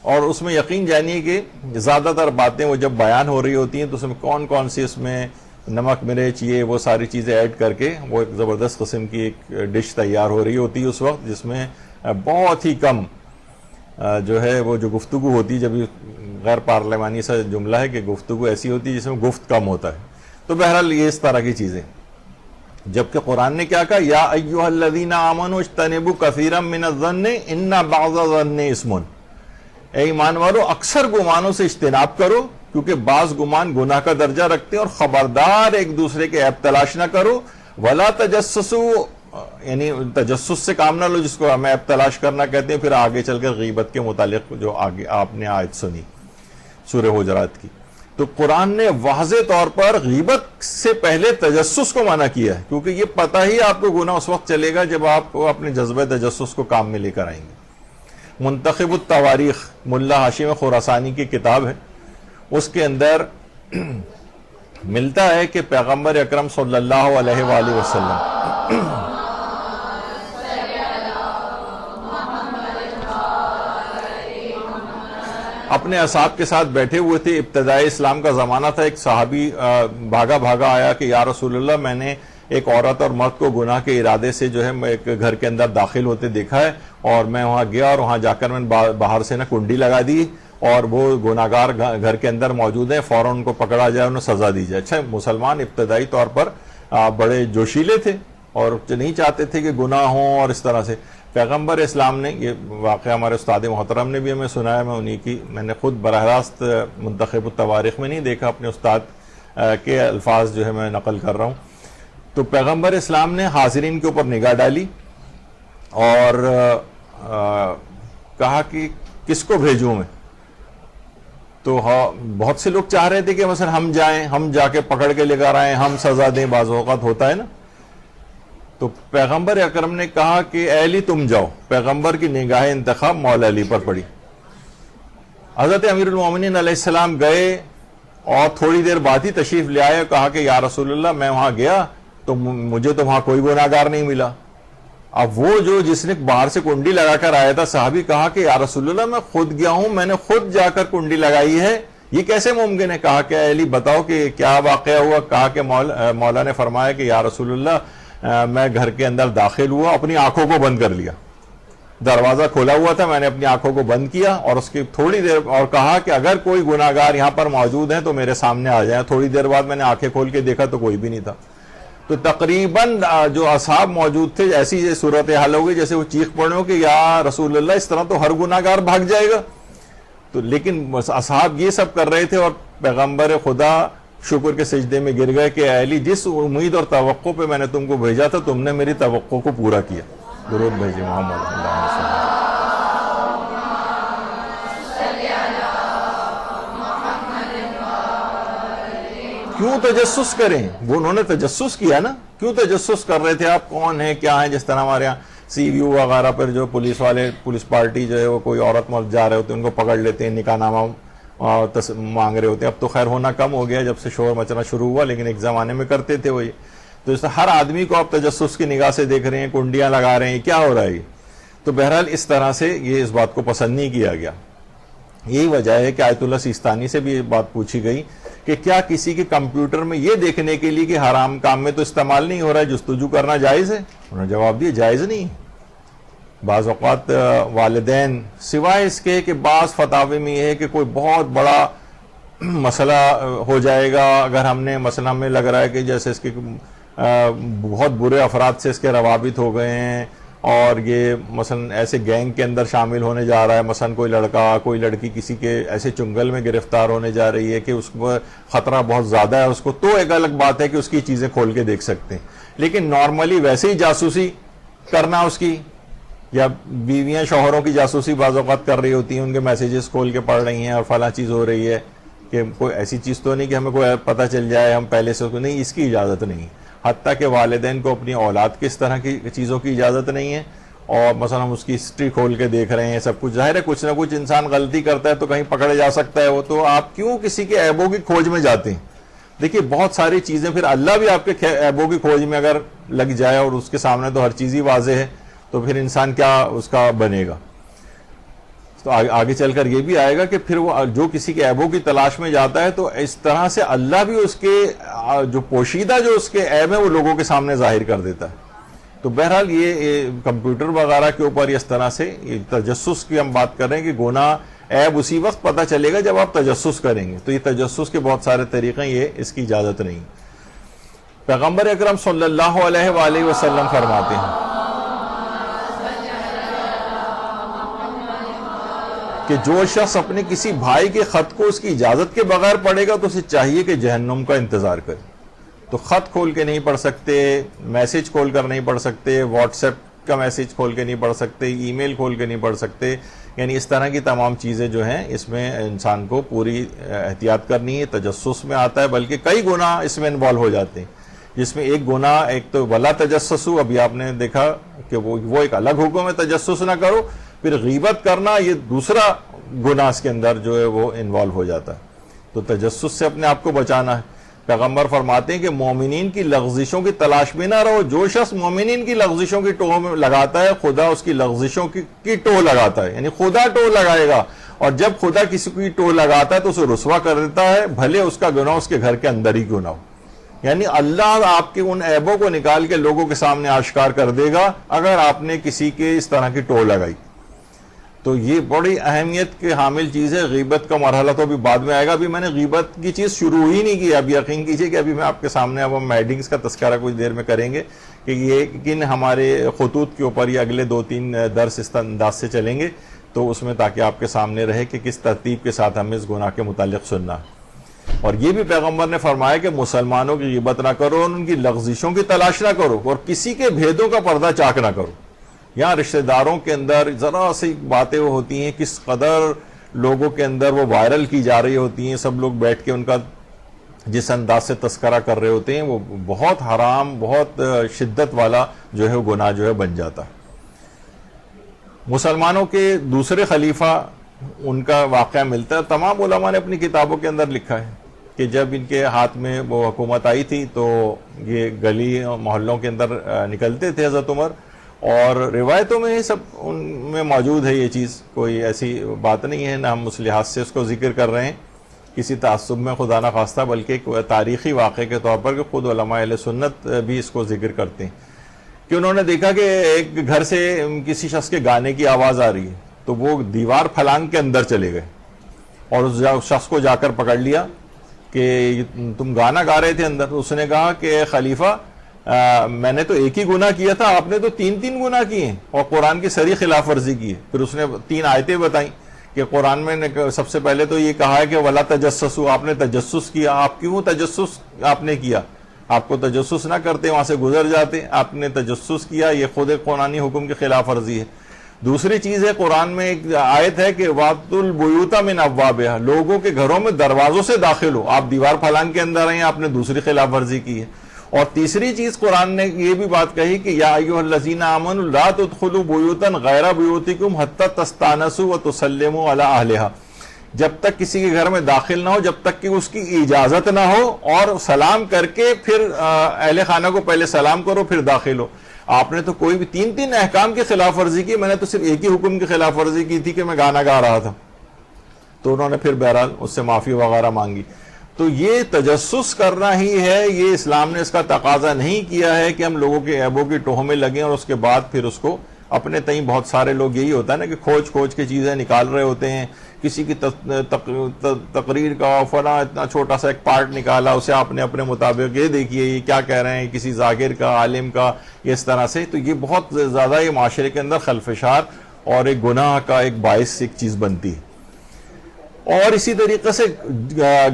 S1: اور اس میں یقین جانیے کہ زیادہ تر باتیں وہ جب بیان ہو رہی ہوتی ہیں تو اس میں کون سی اس میں نمک مرچ یہ وہ ساری چیزیں ایڈ کر کے وہ ایک زبردست قسم کی ایک ڈش تیار ہو رہی ہوتی ہے اس وقت, جس میں بہت ہی کم جو ہے وہ جو گفتگو ہوتی ہے. جب غیر پارلیمانی سا جملہ ہے کہ گفتگو ایسی ہوتی ہے جس میں گفت کم ہوتا ہے. تو بہرحال یہ اس طرح کی چیزیں. جبکہ قرآن نے کیا کہا, یا ایھا الذین آمنوا اجتنبوا کثیرا من الظن ان بعض الظن اثم, اے ایمان والو اکثر گمانوں سے اجتناب کرو کیونکہ بعض گمان گناہ کا درجہ رکھتے ہیں, اور خبردار ایک دوسرے کے عیب تلاش نہ کرو. ولا تجسسوا, یعنی تجسس سے کام نہ لو جس کو ہمیں عیب تلاش کرنا کہتے ہیں. پھر آگے چل کر غیبت کے متعلق جو آگے آپ نے آیت سنی سورہ حجرات کی, تو قرآن نے واضح طور پر غیبت سے پہلے تجسس کو منع کیا ہے, کیونکہ یہ پتہ ہی آپ کو گناہ اس وقت چلے گا جب آپ اپنے جذبہ تجسس کو کام میں لے کر آئیں گے. منتخب التواریخ ملا ہاشم خراسانی کی کتاب ہے, اس کے اندر ملتا ہے کہ پیغمبر اکرم صلی اللہ علیہ وآلہ وسلم اپنے اصحاب کے ساتھ بیٹھے ہوئے تھے. ابتدائی اسلام کا زمانہ تھا. ایک صحابی بھاگا بھاگا آیا کہ یا رسول اللہ, میں نے ایک عورت اور مرد کو گناہ کے ارادے سے جو ہے میں ایک گھر کے اندر داخل ہوتے دیکھا ہے, اور میں وہاں گیا اور وہاں جا کر میں نے باہر سے نا کنڈی لگا دی, اور وہ گناہگار گھر کے اندر موجود ہیں, فوراً ان کو پکڑا جائے, انہیں سزا دی جائے. اچھا, مسلمان ابتدائی طور پر بڑے جوشیلے تھے اور نہیں چاہتے تھے کہ گناہ ہوں, اور اس طرح سے پیغمبر اسلام نے, یہ واقعہ ہمارے استاد محترم نے بھی ہمیں سنایا, میں نے خود براہ راست منتخب التواریخ میں نہیں دیکھا, اپنے استاد کے الفاظ جو ہے میں نقل کر رہا ہوں. تو پیغمبر اسلام نے حاضرین کے اوپر نگاہ ڈالی اور کہا کہ کس کو بھیجوں میں. تو بہت سے لوگ چاہ رہے تھے کہ مثلا ہم جائیں, ہم جا کے پکڑ کے لے کر آئیں, ہم سزا دیں, بعض اوقات ہوتا ہے نا. تو پیغمبر اکرم نے کہا کہ اے علی تم جاؤ. پیغمبر کی نگاہ انتخاب مولا علی پر پڑی. حضرت امیر المومنین علیہ السلام گئے اور تھوڑی دیر بعد ہی تشریف لے آئے, کہا کہ یا رسول اللہ, میں وہاں گیا تو مجھے تو وہاں کوئی گناہگار نہیں ملا. اب وہ جس نے باہر سے کنڈی لگا کر آیا تھا, صحابی کہا کہ یا رسول اللہ, میں خود گیا ہوں, میں نے خود جا کر کنڈی لگائی ہے, یہ کیسے ممکن ہے؟ کہا کہ اے علی بتاؤ کہ کیا واقعہ ہوا. کہا کہ مولا نے فرمایا کہ یا رسول اللہ, میں گھر کے اندر داخل ہوا, اپنی آنکھوں کو بند کر لیا, دروازہ کھولا ہوا تھا, میں نے اپنی آنکھوں کو بند کیا, اور اس کی تھوڑی دیر اور کہا کہ اگر کوئی گناہگار یہاں پر موجود ہیں تو میرے سامنے آ جائیں. تھوڑی دیر بعد میں نے آنکھیں کھول کے دیکھا تو کوئی بھی نہیں تھا. تو تقریباً جو اصحاب موجود تھے, ایسی صورتحال ہو گئی جیسے وہ چیخ پڑے ہو کہ یا رسول اللہ, اس طرح تو ہر گناہگار بھاگ جائے گا. تو لیکن اصحاب یہ سب کر رہے تھے, اور پیغمبر خدا شکر کے سجدے میں گر گئے کہ اے علی, جس امید اور توقع پہ میں نے تم کو بھیجا تھا, تم نے میری توقع کو پورا کیا. درود بھیجے محمد صلی اللہ علیہ وسلم. کیوں تجسس کریں؟ وہ انہوں نے تجسس کیا نا. کیوں تجسس کر رہے تھے؟ آپ کون ہیں, کیا ہیں؟ جس طرح ہمارے یہاں سی ویو وغیرہ پر جو پولیس والے, پولیس پارٹی جو ہے وہ کوئی عورت مرد جا رہے ہوتے ہیں, ان کو پکڑ لیتے ہیں, نکاح نامہ مانگ رہے ہوتے ہیں. اب تو خیر ہونا کم ہو گیا جب سے شور مچنا شروع ہوا, لیکن ایک زمانے میں کرتے تھے وہ. تو اس ہر آدمی کو آپ تجسس کی نگاہ سے دیکھ رہے ہیں, کنڈیاں لگا رہے ہیں, کیا ہو رہا ہے؟ تو بہرحال اس طرح سے یہ اس بات کو پسند نہیں کیا گیا. یہی وجہ ہے کہ آیت اللہ سیستانی سے بھی یہ بات پوچھی گئی کہ کیا کسی کے کمپیوٹر میں یہ دیکھنے کے لیے کہ حرام کام میں تو استعمال نہیں ہو رہا ہے, جستجو کرنا جائز ہے؟ انہوں نے جواب دیا جائز نہیں. بعض اوقات والدین سوائے اس کے کہ بعض فتاوی میں یہ ہے کہ کوئی بہت بڑا مسئلہ ہو جائے گا, اگر ہم نے مثلا ہمیں لگ رہا ہے کہ جیسے اس کے بہت برے افراد سے اس کے روابط ہو گئے ہیں, اور یہ مثلا ایسے گینگ کے اندر شامل ہونے جا رہا ہے, مثلا کوئی لڑکا کوئی لڑکی کسی کے ایسے چنگل میں گرفتار ہونے جا رہی ہے کہ اس کو خطرہ بہت زیادہ ہے اس کو, تو ایک الگ بات ہے کہ اس کی چیزیں کھول کے دیکھ سکتے ہیں. لیکن نارملی ویسے ہی جاسوسی کرنا اس کی, یا بیویاں شوہروں کی جاسوسی بعض اوقات کر رہی ہوتی ہیں, ان کے میسیجز کھول کے پڑھ رہی ہیں اور فلاں چیز ہو رہی ہے, کہ کوئی ایسی چیز تو نہیں کہ ہمیں کوئی پتہ چل جائے ہم پہلے سے, نہیں, اس کی اجازت نہیں. حتیٰ کہ والدین کو اپنی اولاد کی اس طرح کی چیزوں کی اجازت نہیں ہے, اور مثلا ہم اس کی ہسٹری کھول کے دیکھ رہے ہیں سب کچھ. ظاہر ہے کچھ نہ کچھ انسان غلطی کرتا ہے تو کہیں پکڑے جا سکتا ہے وہ, تو آپ کیوں کسی کے عیبوں کی کھوج میں جاتے ہیں؟ دیکھیے بہت ساری چیزیں, پھر اللہ بھی آپ کے عیبوں کی کھوج میں اگر لگ جائے اور اس کے سامنے تو ہر چیز ہی واضح ہے, تو پھر انسان کیا اس کا بنے گا. تو آگے چل کر یہ بھی آئے گا کہ پھر وہ جو کسی کے عیبوں کی تلاش میں جاتا ہے تو اس طرح سے اللہ بھی اس کے جو پوشیدہ جو اس کے عیب ہیں وہ لوگوں کے سامنے ظاہر کر دیتا ہے. تو بہرحال یہ کمپیوٹر وغیرہ کے اوپر اس طرح سے تجسس کی ہم بات کر رہے ہیں کہ گناہ عیب اسی وقت پتہ چلے گا جب آپ تجسس کریں گے. تو یہ تجسس کے بہت سارے طریقے, یہ اس کی اجازت نہیں. پیغمبر اکرم صلی اللہ علیہ وآلہ وسلم فرماتے ہیں کہ جو شخص اپنے کسی بھائی کے خط کو اس کی اجازت کے بغیر پڑھے گا تو اسے چاہیے کہ جہنم کا انتظار کرے. تو خط کھول کے نہیں پڑھ سکتے, میسج کھول کر نہیں پڑھ سکتے, واٹس ایپ کا میسج کھول کے نہیں پڑھ سکتے, ای میل کھول کے نہیں پڑھ سکتے, یعنی اس طرح کی تمام چیزیں جو ہیں اس میں انسان کو پوری احتیاط کرنی ہے. تجسس میں آتا ہے, بلکہ کئی گناہ اس میں انوالو ہو جاتے ہیں, جس میں ایک گناہ, ایک تو ولا تجسسو, ابھی آپ نے دیکھا کہ وہ ایک الگ حکم ہے, تجسس نہ کرو. پھر غیبت کرنا, یہ دوسرا گناہ اس کے اندر جو ہے وہ انوالو ہو جاتا ہے. تو تجسس سے اپنے آپ کو بچانا ہے. پیغمبر فرماتے ہیں کہ مومنین کی لغزشوں کی تلاش میں نہ رہو. جو شخص مومنین کی لغزشوں کی ٹوہ میں لگاتا ہے خدا اس کی لغزشوں کی ٹوہ لگاتا ہے, یعنی خدا ٹوہ لگائے گا. اور جب خدا کسی کی ٹوہ لگاتا ہے تو اسے رسوا کر دیتا ہے, بھلے اس کا گناہ اس کے گھر کے اندر ہی کیوں نہ ہو. یعنی اللہ آپ کے ان عیبوں کو نکال کے لوگوں کے سامنے آشکار کر دے گا اگر آپ نے کسی کے اس طرح کی ٹوہ لگائی. تو یہ بڑی اہمیت کے حامل چیز ہے. غیبت کا مرحلہ تو ابھی بعد میں آئے گا, ابھی میں نے غیبت کی چیز شروع ہی نہیں کی. اب یقین کیجئے کہ ابھی میں آپ کے سامنے, اب ہم ہیڈنگز کا تذکرہ کچھ دیر میں کریں گے کہ یہ کن ہمارے خطوط کے اوپر یہ اگلے 2-3 درس اس انداز سے چلیں گے, تو اس میں تاکہ آپ کے سامنے رہے کہ کس ترتیب کے ساتھ ہمیں اس گناہ کے متعلق سننا. اور یہ بھی پیغمبر نے فرمایا کہ مسلمانوں کی غیبت نہ کرو, ان کی لغزشوں کی تلاش نہ کرو, اور کسی کے بھیدوں کا پردہ چاک نہ کرو. یہاں رشتہ داروں کے اندر ذرا سی باتیں ہوتی ہیں, کس قدر لوگوں کے اندر وہ وائرل کی جا رہی ہوتی ہیں, سب لوگ بیٹھ کے ان کا جس انداز سے تذکرہ کر رہے ہوتے ہیں وہ بہت حرام, بہت شدت والا جو ہے وہ گناہ جو ہے بن جاتا ہے. مسلمانوں کے دوسرے خلیفہ ان کا واقعہ ملتا ہے. تمام علماء نے اپنی کتابوں کے اندر لکھا ہے کہ جب ان کے ہاتھ میں وہ حکومت آئی تھی تو یہ گلی محلوں کے اندر نکلتے تھے حضرت عمر, اور روایتوں میں سب ان میں موجود ہے یہ چیز, کوئی ایسی بات نہیں ہے, نہ ہم اس لحاظ سے اس کو ذکر کر رہے ہیں کسی تعصب میں خدا نہ خواستہ, بلکہ ایک تاریخی واقعے کے طور پر کہ خود علماء اہل سنت بھی اس کو ذکر کرتے ہیں کہ انہوں نے دیکھا کہ ایک گھر سے کسی شخص کے گانے کی آواز آ رہی ہے, تو وہ دیوار پھلانگ کے اندر چلے گئے اور اس شخص کو جا کر پکڑ لیا کہ تم گانا گا رہے تھے اندر. اس نے کہا کہ خلیفہ میں نے تو ایک ہی گناہ کیا تھا, آپ نے تو 3 گناہ کیے ہیں اور قرآن کی صریح خلاف ورزی کی ہے. پھر اس نے 3 آیتیں بتائیں کہ قرآن میں سب سے پہلے تو یہ کہا ہے کہ وَلَا تَجَسَّسُوا, آپ نے تجسس کیا. آپ کیوں تجسس آپ نے کیا؟ آپ کو تجسس نہ کرتے, وہاں سے گزر جاتے, آپ نے تجسس کیا, یہ خود قرآنی حکم کی خلاف ورزی ہے. دوسری چیز ہے, قرآن میں ایک آیت ہے کہ وَأْتُوا الْبُيُوتَ مِنْ أَبْوَابِهَا, لوگوں کے گھروں میں دروازوں سے داخل ہو. آپ دیوار پھلانگ کے اندر ہیں, آپ نے دوسری خلاف ورزی کی ہے. اور تیسری چیز قرآن نے یہ بھی بات کہی کہ یا ایھا الذین آمنوا لا تدخلوا بیوتا غیر بیوتکم حتی تستأنسوا وتسلموا علی اہلہا, جب تک کسی کے گھر میں داخل نہ ہو جب تک کہ اس کی اجازت نہ ہو, اور سلام کر کے پھر اہل خانہ کو پہلے سلام کرو پھر داخل ہو. آپ نے تو کوئی بھی 3 احکام کی خلاف ورزی کی, میں نے تو صرف ایک ہی حکم کی خلاف ورزی کی تھی کہ میں گانا گا رہا تھا. تو انہوں نے پھر بہرحال اس سے معافی وغیرہ مانگی. تو یہ تجسس کرنا ہی ہے, یہ اسلام نے اس کا تقاضا نہیں کیا ہے کہ ہم لوگوں کے عیبوں کی ٹوہ میں لگیں اور اس کے بعد پھر اس کو اپنے تئیں. بہت سارے لوگ یہی ہوتا ہے نا کہ کھوج کے چیزیں نکال رہے ہوتے ہیں, کسی کی تقریر کا فلاں اتنا چھوٹا سا ایک پارٹ نکالا, اسے آپ نے اپنے مطابق یہ دیکھیے یہ کیا کہہ رہے ہیں, کسی ذاکر کا, عالم کا, اس طرح سے. تو یہ بہت زیادہ یہ معاشرے کے اندر خلفشار اور ایک گناہ کا ایک باعث ایک چیز بنتی ہے. اور اسی طریقے سے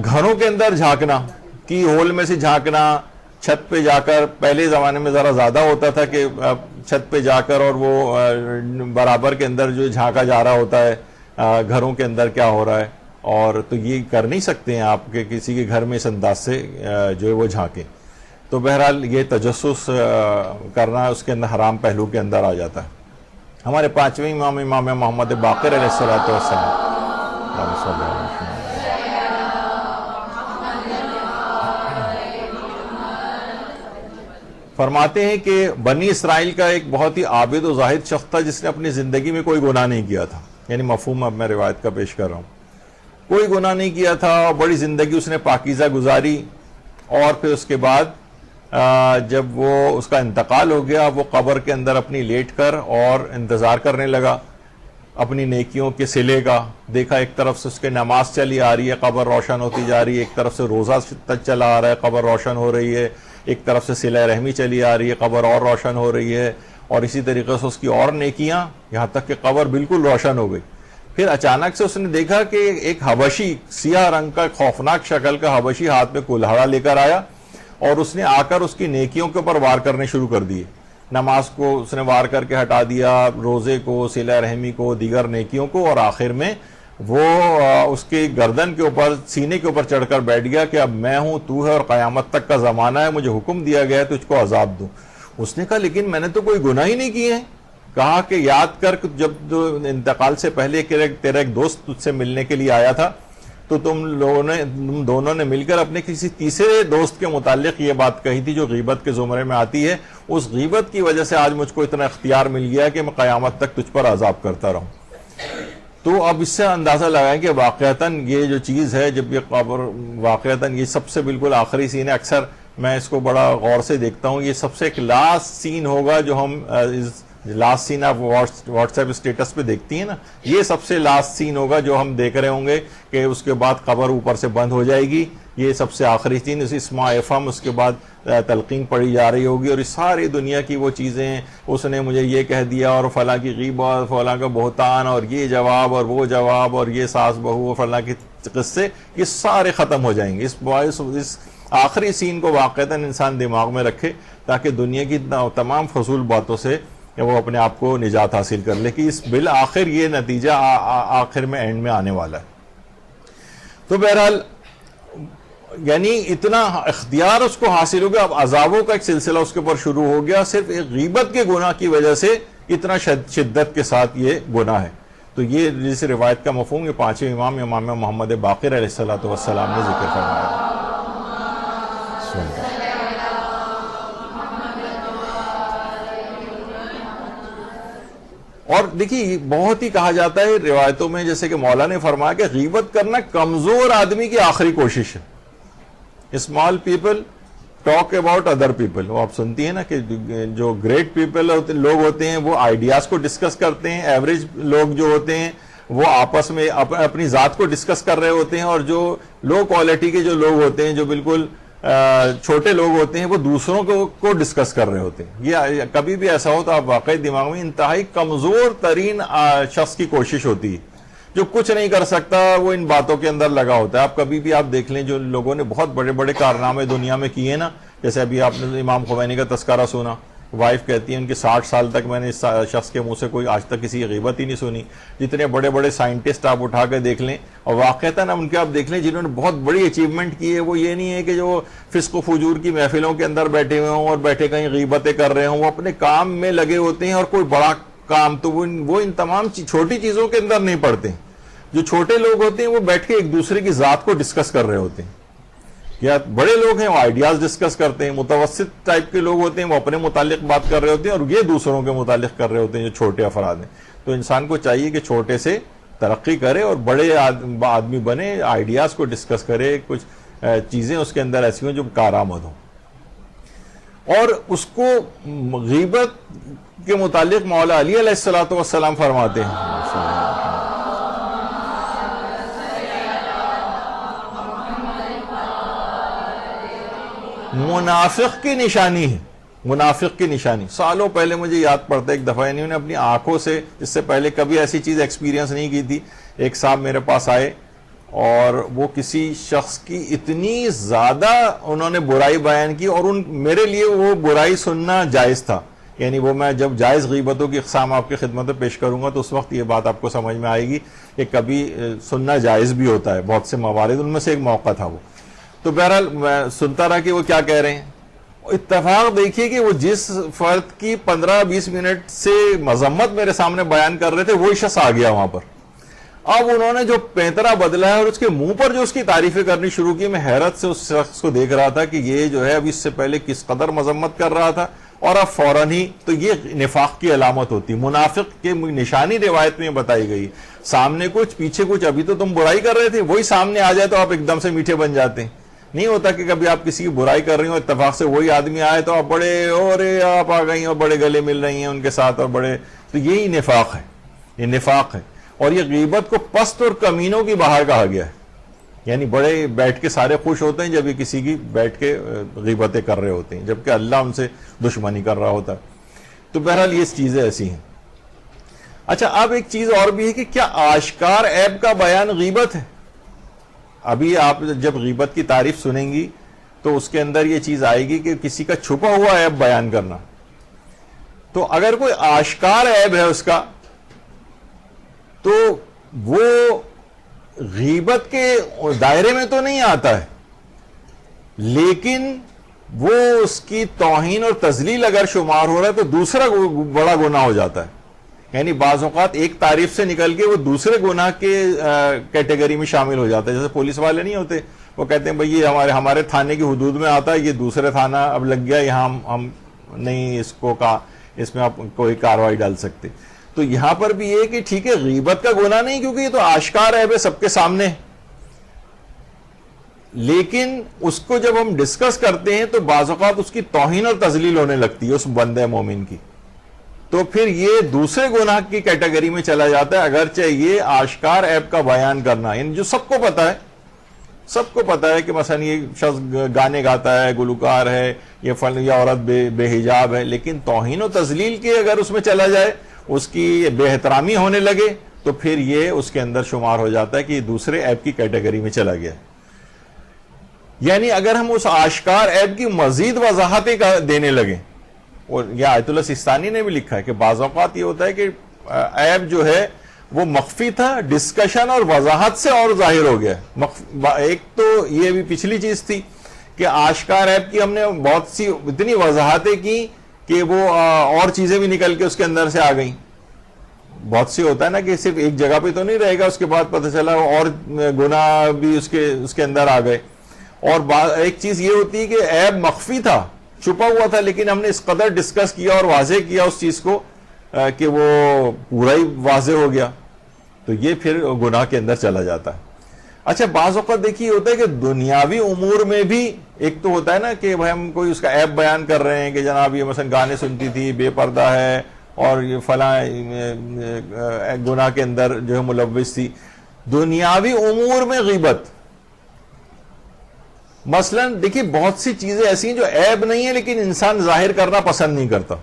S1: گھروں کے اندر جھانکنا, کی ہول میں سے جھانکنا, چھت پہ جا کر, پہلے زمانے میں ذرا زیادہ ہوتا تھا کہ چھت پہ جا کر اور وہ برابر کے اندر جو جھانکا جا رہا ہوتا ہے گھروں کے اندر کیا ہو رہا ہے, اور تو یہ کر نہیں سکتے ہیں آپ کہ کسی کے گھر میں اس انداز سے جو ہے وہ جھانکیں. تو بہرحال یہ تجسس کرنا اس کے اندر حرام پہلو کے اندر آ جاتا ہے. ہمارے 5ویں امام محمد باقر علیہ الصلوۃ والسلام فرماتے ہیں کہ بنی اسرائیل کا ایک بہت ہی عابد و زاہد شخص تھا جس نے اپنی زندگی میں کوئی گناہ نہیں کیا تھا. یعنی مفہوم اب میں روایت کا پیش کر رہا ہوں, کوئی گناہ نہیں کیا تھا اور بڑی زندگی اس نے پاکیزہ گزاری. اور پھر اس کے بعد جب وہ اس کا انتقال ہو گیا, وہ قبر کے اندر اپنی لیٹ کر اور انتظار کرنے لگا اپنی نیکیوں کے صلے کا. دیکھا ایک طرف سے اس کے نماز چلی آ رہی ہے, قبر روشن ہوتی جا رہی ہے, ایک طرف سے روزہ چلا آ رہا ہے, قبر روشن ہو رہی ہے, ایک طرف سے صلہ رحمی چلی آ رہی ہے, قبر اور روشن ہو رہی ہے, اور اسی طریقے سے اس کی اور نیکیاں, یہاں تک کہ قبر بالکل روشن ہو گئی. پھر اچانک سے اس نے دیکھا کہ ایک حبشی, سیاہ رنگ کا خوفناک شکل کا حبشی ہاتھ میں کلہاڑا لے کر آیا, اور اس نے آ کر اس کی نیکیوں کے اوپر وار کرنے شروع کر دیے. نماز کو اس نے وار کر کے ہٹا دیا, روزے کو, صلہ رحمی کو, دیگر نیکیوں کو, اور آخر میں وہ اس کی گردن کے اوپر, سینے کے اوپر چڑھ کر بیٹھ گیا کہ اب میں ہوں, تو ہے, اور قیامت تک کا زمانہ ہے, مجھے حکم دیا گیا ہے تجھ کو عذاب دوں. اس نے کہا لیکن میں نے تو کوئی گناہ ہی نہیں کیے ہیں. کہا کہ یاد کر جب انتقال سے پہلے تیرا ایک دوست تجھ سے ملنے کے لیے آیا تھا تو تم دونوں نے مل کر اپنے کسی تیسرے دوست کے متعلق یہ بات کہی تھی جو غیبت کے زمرے میں آتی ہے. اس غیبت کی وجہ سے آج مجھ کو اتنا اختیار مل گیا کہ میں قیامت تک تجھ پر عذاب کرتا رہوں. تو اب اس سے اندازہ لگائیں کہ واقعتاً یہ جو چیز ہے, جب یہ قبر واقعتاً یہ سب سے بالکل آخری سین ہے. اکثر میں اس کو بڑا غور سے دیکھتا ہوں, یہ سب سے ایک لاسٹ سین ہوگا جو ہم لاسٹ سین آپ واٹس ایپ اسٹیٹس پہ دیکھتی ہیں نا, یہ سب سے لاسٹ سین ہوگا جو ہم دیکھ رہے ہوں گے کہ اس کے بعد قبر اوپر سے بند ہو جائے گی. یہ سب سے آخری سین, اس اسماء افہم, اس کے بعد تلقین پڑھی جا رہی ہوگی اور اس ساری دنیا کی وہ چیزیں, اس نے مجھے یہ کہہ دیا اور فلاں کی غیبت, فلاں کا بہتان, اور یہ جواب اور وہ جواب, اور یہ ساس بہو اور فلاں کے قصے, یہ سارے ختم ہو جائیں گے. اس آخری سین کو واقعتاً انسان دماغ میں رکھے تاکہ دنیا کی تمام فضول باتوں سے وہ اپنے آپ کو نجات حاصل کر لے کہ اس بالآخر یہ نتیجہ آخر میں اینڈ میں آنے والا ہے. تو بہرحال یعنی اتنا اختیار اس کو حاصل ہو گیا, اب عذابوں کا ایک سلسلہ اس کے اوپر شروع ہو گیا صرف ایک غیبت کے گناہ کی وجہ سے, اتنا شدت کے ساتھ یہ گناہ ہے. تو یہ جس روایت کا مفہوم یہ پانچویں امام محمد باقر علیہ السلام نے ذکر فرمایا. اور دیکھیے بہت ہی کہا جاتا ہے روایتوں میں, جیسے کہ مولا نے فرمایا کہ غیبت کرنا کمزور آدمی کی آخری کوشش ہے. Small people talk about other people, وہ آپ سنتی ہیں نا کہ جو گریٹ پیپل لوگ ہوتے ہیں وہ آئیڈیاز کو ڈسکس کرتے ہیں, ایوریج لوگ جو ہوتے ہیں وہ آپس میں اپنی ذات کو ڈسکس کر رہے ہوتے ہیں, اور جو لو کوالٹی کے جو لوگ ہوتے ہیں, جو بالکل چھوٹے لوگ ہوتے ہیں, وہ دوسروں کو ڈسکس کر رہے ہوتے ہیں. یہ کبھی بھی ایسا ہو تو آپ واقعی دماغ میں انتہائی کمزور ترین شخص کی کوشش ہوتی ہے جو کچھ نہیں کر سکتا, وہ ان باتوں کے اندر لگا ہوتا ہے. آپ کبھی بھی آپ دیکھ لیں جو لوگوں نے بہت بڑے بڑے کارنامے دنیا میں کیے نا, جیسے ابھی آپ نے امام خمینی کا تذکرہ سنا, وائف کہتی ہے ان کے 60 سال تک میں نے اس شخص کے منہ سے کوئی آج تک کسی غیبت ہی نہیں سنی. جتنے بڑے بڑے سائنٹسٹ آپ اٹھا کے دیکھ لیں, اور واقعتاً ان کے آپ دیکھ لیں جنہوں نے بہت بڑی اچیومنٹ کی ہے, وہ یہ نہیں ہے کہ جو فسق و فجور کی محفلوں کے اندر بیٹھے ہوئے ہوں اور بیٹھے کہیں غیبتیں کر رہے ہوں, وہ اپنے کام میں لگے ہوتے ہیں, اور کوئی بڑا کام تو وہ ان تمام چھوٹی چیزوں کے اندر نہیں پڑتے. جو چھوٹے لوگ ہوتے ہیں وہ بیٹھ کے ایک دوسرے کی ذات کو ڈسکس کر رہے ہوتے ہیں. یا بڑے لوگ ہیں وہ آئیڈیاز ڈسکس کرتے ہیں, متوسط ٹائپ کے لوگ ہوتے ہیں وہ اپنے متعلق بات کر رہے ہوتے ہیں, اور یہ دوسروں کے متعلق کر رہے ہوتے ہیں جو چھوٹے افراد ہیں. تو انسان کو چاہیے کہ چھوٹے سے ترقی کرے اور بڑے آدمی بنے, آئیڈیاز کو ڈسکس کرے, کچھ چیزیں اس کے اندر ایسی ہوں جو کارآمد ہوں. اور اس کو غیبت کے متعلق مولا علی علیہ السلام فرماتے ہیں منافق کی نشانی ہے. منافق کی نشانی سالوں پہلے مجھے یاد پڑتا ہے, ایک دفعہ انہوں نے اپنی آنکھوں سے, اس سے پہلے کبھی ایسی چیز ایکسپیرینس نہیں کی تھی, ایک صاحب میرے پاس آئے اور وہ کسی شخص کی اتنی زیادہ انہوں نے برائی بیان کی, اور میرے لیے وہ برائی سننا جائز تھا. یعنی وہ میں جب جائز غیبتوں کی اقسام آپ کی خدمت میں پیش کروں گا تو اس وقت یہ بات آپ کو سمجھ میں آئے گی کہ کبھی سننا جائز بھی ہوتا ہے, بہت سے موارد, ان میں سے ایک موقع تھا وہ. تو بہرحال میں سنتا رہا کہ وہ کیا کہہ رہے ہیں. اتفاق دیکھیے کہ وہ جس فرد کی 15-20 منٹ سے مذمت میرے سامنے بیان کر رہے تھے وہی شخص آ گیا وہاں پر. اب انہوں نے جو پینترا بدلا ہے اور اس کے منہ پر جو اس کی تعریفیں کرنی شروع کی, میں حیرت سے اس شخص کو دیکھ رہا تھا کہ یہ جو ہے اب اس سے پہلے کس قدر مذمت کر رہا تھا اور اب فوراً ہی. تو یہ نفاق کی علامت ہوتی, منافق کی نشانی روایت میں بتائی گئی. سامنے کچھ پیچھے کچھ, ابھی تو تم برائی کر رہے تھے, وہی سامنے آ جائے تو آپ ایک دم سے میٹھے بن جاتے ہیں. نہیں ہوتا کہ کبھی آپ کسی کی برائی کر رہی ہوں, اتفاق سے وہی آدمی آئے تو آپ بڑے اور آپ آ گئی اور بڑے گلے مل رہی ہیں ان کے ساتھ, اور بڑے, تو یہی نفاق ہے. یہ نفاق ہے. اور یہ غیبت کو پست اور کمینوں کی بہار کہا گیا ہے. یعنی بڑے بیٹھ کے سارے خوش ہوتے ہیں جب یہ کسی کی بیٹھ کے غیبتیں کر رہے ہوتے ہیں, جبکہ اللہ ان سے دشمنی کر رہا ہوتا ہے. تو بہرحال یہ چیزیں ایسی ہیں. اچھا, اب ایک چیز اور بھی ہے کہ کیا آشکار عیب کا بیان غیبت ہے؟ ابھی آپ جب غیبت کی تعریف سنیں گی تو اس کے اندر یہ چیز آئے گی کہ کسی کا چھپا ہوا عیب بیان کرنا. تو اگر کوئی آشکار عیب ہے اس کا تو وہ غیبت کے دائرے میں تو نہیں آتا ہے, لیکن وہ اس کی توہین اور تذلیل اگر شمار ہو رہا ہے تو دوسرا بڑا گناہ ہو جاتا ہے. یعنی بعض اوقات ایک تعریف سے نکل کے وہ دوسرے گناہ کے کیٹیگری میں شامل ہو جاتا ہے. جیسے پولیس والے نہیں ہوتے, وہ کہتے ہیں بھئی یہ ہمارے تھانے کی حدود میں آتا ہے, یہ دوسرے تھانہ اب لگ گیا, یہاں ہم نہیں اس میں آپ کوئی کاروائی ڈال سکتے. تو یہاں پر بھی یہ کہ ٹھیک ہے غیبت کا گناہ نہیں, کیونکہ یہ تو آشکار ہے سب کے سامنے, لیکن اس کو جب ہم ڈسکس کرتے ہیں تو بعض اوقات اس کی توہین اور تذلیل ہونے لگتی ہے اس بندے مومن کی, تو پھر یہ دوسرے گناہ کی کیٹیگری میں چلا جاتا ہے. اگرچہ یہ آشکار عیب کا بیان کرنا, یعنی جو سب کو پتا ہے کہ مثلا یہ شخص گانے گاتا ہے, گلوکار ہے, یہ عورت بے حجاب ہے, لیکن توہین و تذلیل کے اگر اس میں چلا جائے, اس کی بے احترامی ہونے لگے, تو پھر یہ اس کے اندر شمار ہو جاتا ہے کہ یہ دوسرے عیب کی کیٹیگری میں چلا گیا. یعنی اگر ہم اس آشکار عیب کی مزید وضاحتیں دینے لگیں, اور یہ آیت اللہ سستانی نے بھی لکھا ہے کہ بعض اوقات یہ ہوتا ہے کہ عیب جو ہے وہ مخفی تھا, ڈسکشن اور وضاحت سے اور ظاہر ہو گیا. ایک تو یہ بھی پچھلی چیز تھی کہ آشکار عیب کی ہم نے بہت سی اتنی وضاحتیں کی کہ وہ اور چیزیں بھی نکل کے اس کے اندر سے آ گئیں. بہت سی ہوتا ہے نا کہ صرف ایک جگہ پہ تو نہیں رہے گا, اس کے بعد پتہ چلا اور گناہ بھی اس کے اندر آ گئے. اور ایک چیز یہ ہوتی ہے کہ عیب مخفی تھا, چھپا ہوا تھا, لیکن ہم نے اس قدر ڈسکس کیا اور واضح کیا اس چیز کو کہ وہ پورا ہی واضح ہو گیا, تو یہ پھر گناہ کے اندر چلا جاتا ہے. اچھا بعض اوقات دیکھیے ہوتا ہے کہ دنیاوی امور میں بھی ایک تو ہوتا ہے نا کہ ہم کوئی اس کا عیب بیان کر رہے ہیں کہ جناب یہ مثلا گانے سنتی تھی, بے پردہ ہے, اور یہ فلاں گناہ کے اندر جو ہے ملوث تھی. دنیاوی امور میں غیبت, مثلا دیکھیے بہت سی چیزیں ایسی ہیں جو عیب نہیں ہے لیکن انسان ظاہر کرنا پسند نہیں کرتا.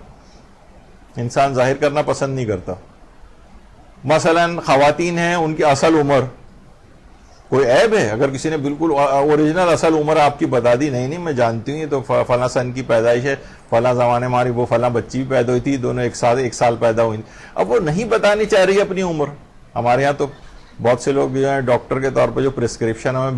S1: مثلا خواتین ہیں, ان کی اصل عمر کوئی عیب ہے؟ اگر کسی نے بالکل اوریجنل اصل عمر آپ کی بتا دی, نہیں میں جانتی ہوں یہ تو فلاں سن کی پیدائش ہے, فلاں زمانے ہماری وہ فلاں بچی بھی پیدا ہوئی تھی, دونوں ایک سال پیدا ہوئی, اب وہ نہیں بتانی چاہ رہی اپنی عمر. ہمارے ہاں تو بہت سے لوگ جو ہیں ڈاکٹر کے طور پہ جو پرسکرپشن ہمیں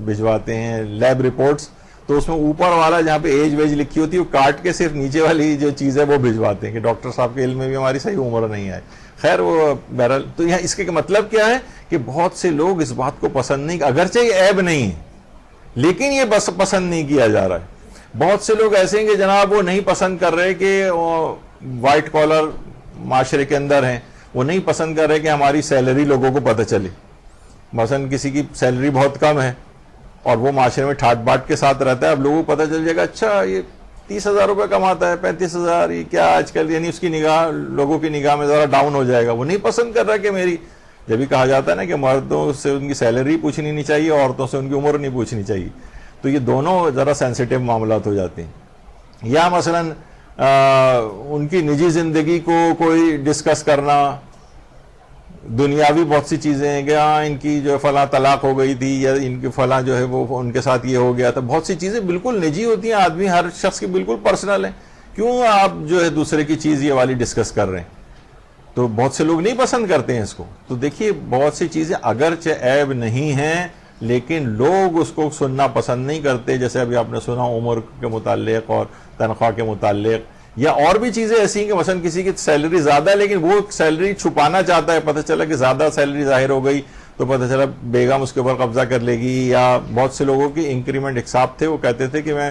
S1: بھجواتے ہیں لیب رپورٹس, تو اس میں اوپر والا جہاں پہ ایج ویج لکھی ہوتی ہے وہ کاٹ کے صرف نیچے والی جو چیز ہے وہ بھجواتے ہیں کہ ڈاکٹر صاحب کے علم میں بھی ہماری صحیح عمر نہیں آئے. خیر وہ بہرحال, تو یہاں اس کے مطلب کیا ہے کہ بہت سے لوگ اس بات کو پسند نہیں, اگرچہ یہ عیب نہیں ہے لیکن یہ بس پسند نہیں کیا جا رہا ہے. بہت سے لوگ ایسے ہیں کہ جناب وہ نہیں پسند کر رہے کہ وائٹ کالر معاشرے کے اندر ہیں, وہ نہیں پسند کر رہے کہ ہماری سیلری لوگوں کو پتہ چلے. مثلا کسی کی سیلری بہت کم ہے اور وہ معاشرے میں ٹھاٹ باٹ کے ساتھ رہتا ہے, اب لوگوں کو پتہ چل جائے گا اچھا یہ 30,000 روپے کماتا ہے, 35,000, یہ کیا آج کل, یعنی اس کی نگاہ لوگوں کی نگاہ میں ذرا ڈاؤن ہو جائے گا. وہ نہیں پسند کر رہا کہ میری, جب بھی کہا جاتا ہے نا کہ مردوں سے ان کی سیلری پوچھنی نہیں چاہیے, عورتوں سے ان کی عمر نہیں پوچھنی چاہیے, تو یہ دونوں ذرا سینسیٹیو معاملات ہو جاتے ہیں. یا مثلا ان کی نجی زندگی کو کوئی ڈسکس کرنا, دنیاوی بہت سی چیزیں ہیں کہ ہاں ان کی جو فلاں طلاق ہو گئی تھی, یا ان کی فلاں جو ہے وہ ان کے ساتھ یہ ہو گیا تھا. بہت سی چیزیں بالکل نجی ہوتی ہیں, آدمی ہر شخص کی بالکل پرسنل ہیں, کیوں آپ جو ہے دوسرے کی چیز یہ والی ڈسکس کر رہے ہیں. تو بہت سے لوگ نہیں پسند کرتے ہیں اس کو. تو دیکھیے بہت سی چیزیں اگرچہ عیب نہیں ہیں لیکن لوگ اس کو سننا پسند نہیں کرتے. جیسے ابھی آپ نے سنا عمر کے متعلق اور تنخواہ کے متعلق, یا اور بھی چیزیں ایسی ہیں کہ مثلا کسی کی سیلری زیادہ ہے لیکن وہ سیلری چھپانا چاہتا ہے, پتہ چلا کہ زیادہ سیلری ظاہر ہو گئی تو پتہ چلا بیگم اس کے اوپر قبضہ کر لے گی. یا بہت سے لوگوں کی انکریمنٹ حساب تھے, وہ کہتے تھے کہ میں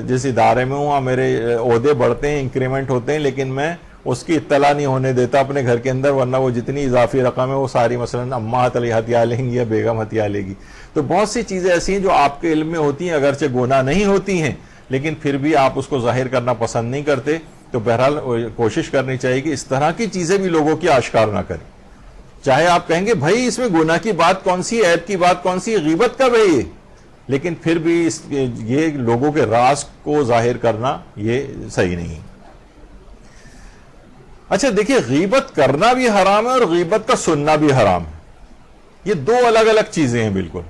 S1: جس ادارے میں ہوں میرے عہدے بڑھتے ہیں, انکریمنٹ ہوتے ہیں, لیکن میں اس کی اطلاع نہیں ہونے دیتا اپنے گھر کے اندر, ورنہ وہ جتنی اضافی رقم ہے وہ ساری مثلا اماں ہتھیا لیں گی یا بیگم ہتھیا لے گی. تو بہت سی چیزیں ایسی ہیں جو آپ کے علم میں ہوتی ہیں, اگرچہ گناہ نہیں ہوتی ہیں لیکن پھر بھی آپ اس کو ظاہر کرنا پسند نہیں کرتے. تو بہرحال کوشش کرنی چاہیے کہ اس طرح کی چیزیں بھی لوگوں کی آشکار نہ کریں. چاہے آپ کہیں گے بھائی اس میں گناہ کی بات کون سی, عیب کی بات کون سی, غیبت کا بھائی, لیکن پھر بھی یہ لوگوں کے راز کو ظاہر کرنا یہ صحیح نہیں. اچھا دیکھیے غیبت کرنا بھی حرام ہے اور غیبت کا سننا بھی حرام ہے. یہ دو الگ الگ چیزیں ہیں بالکل.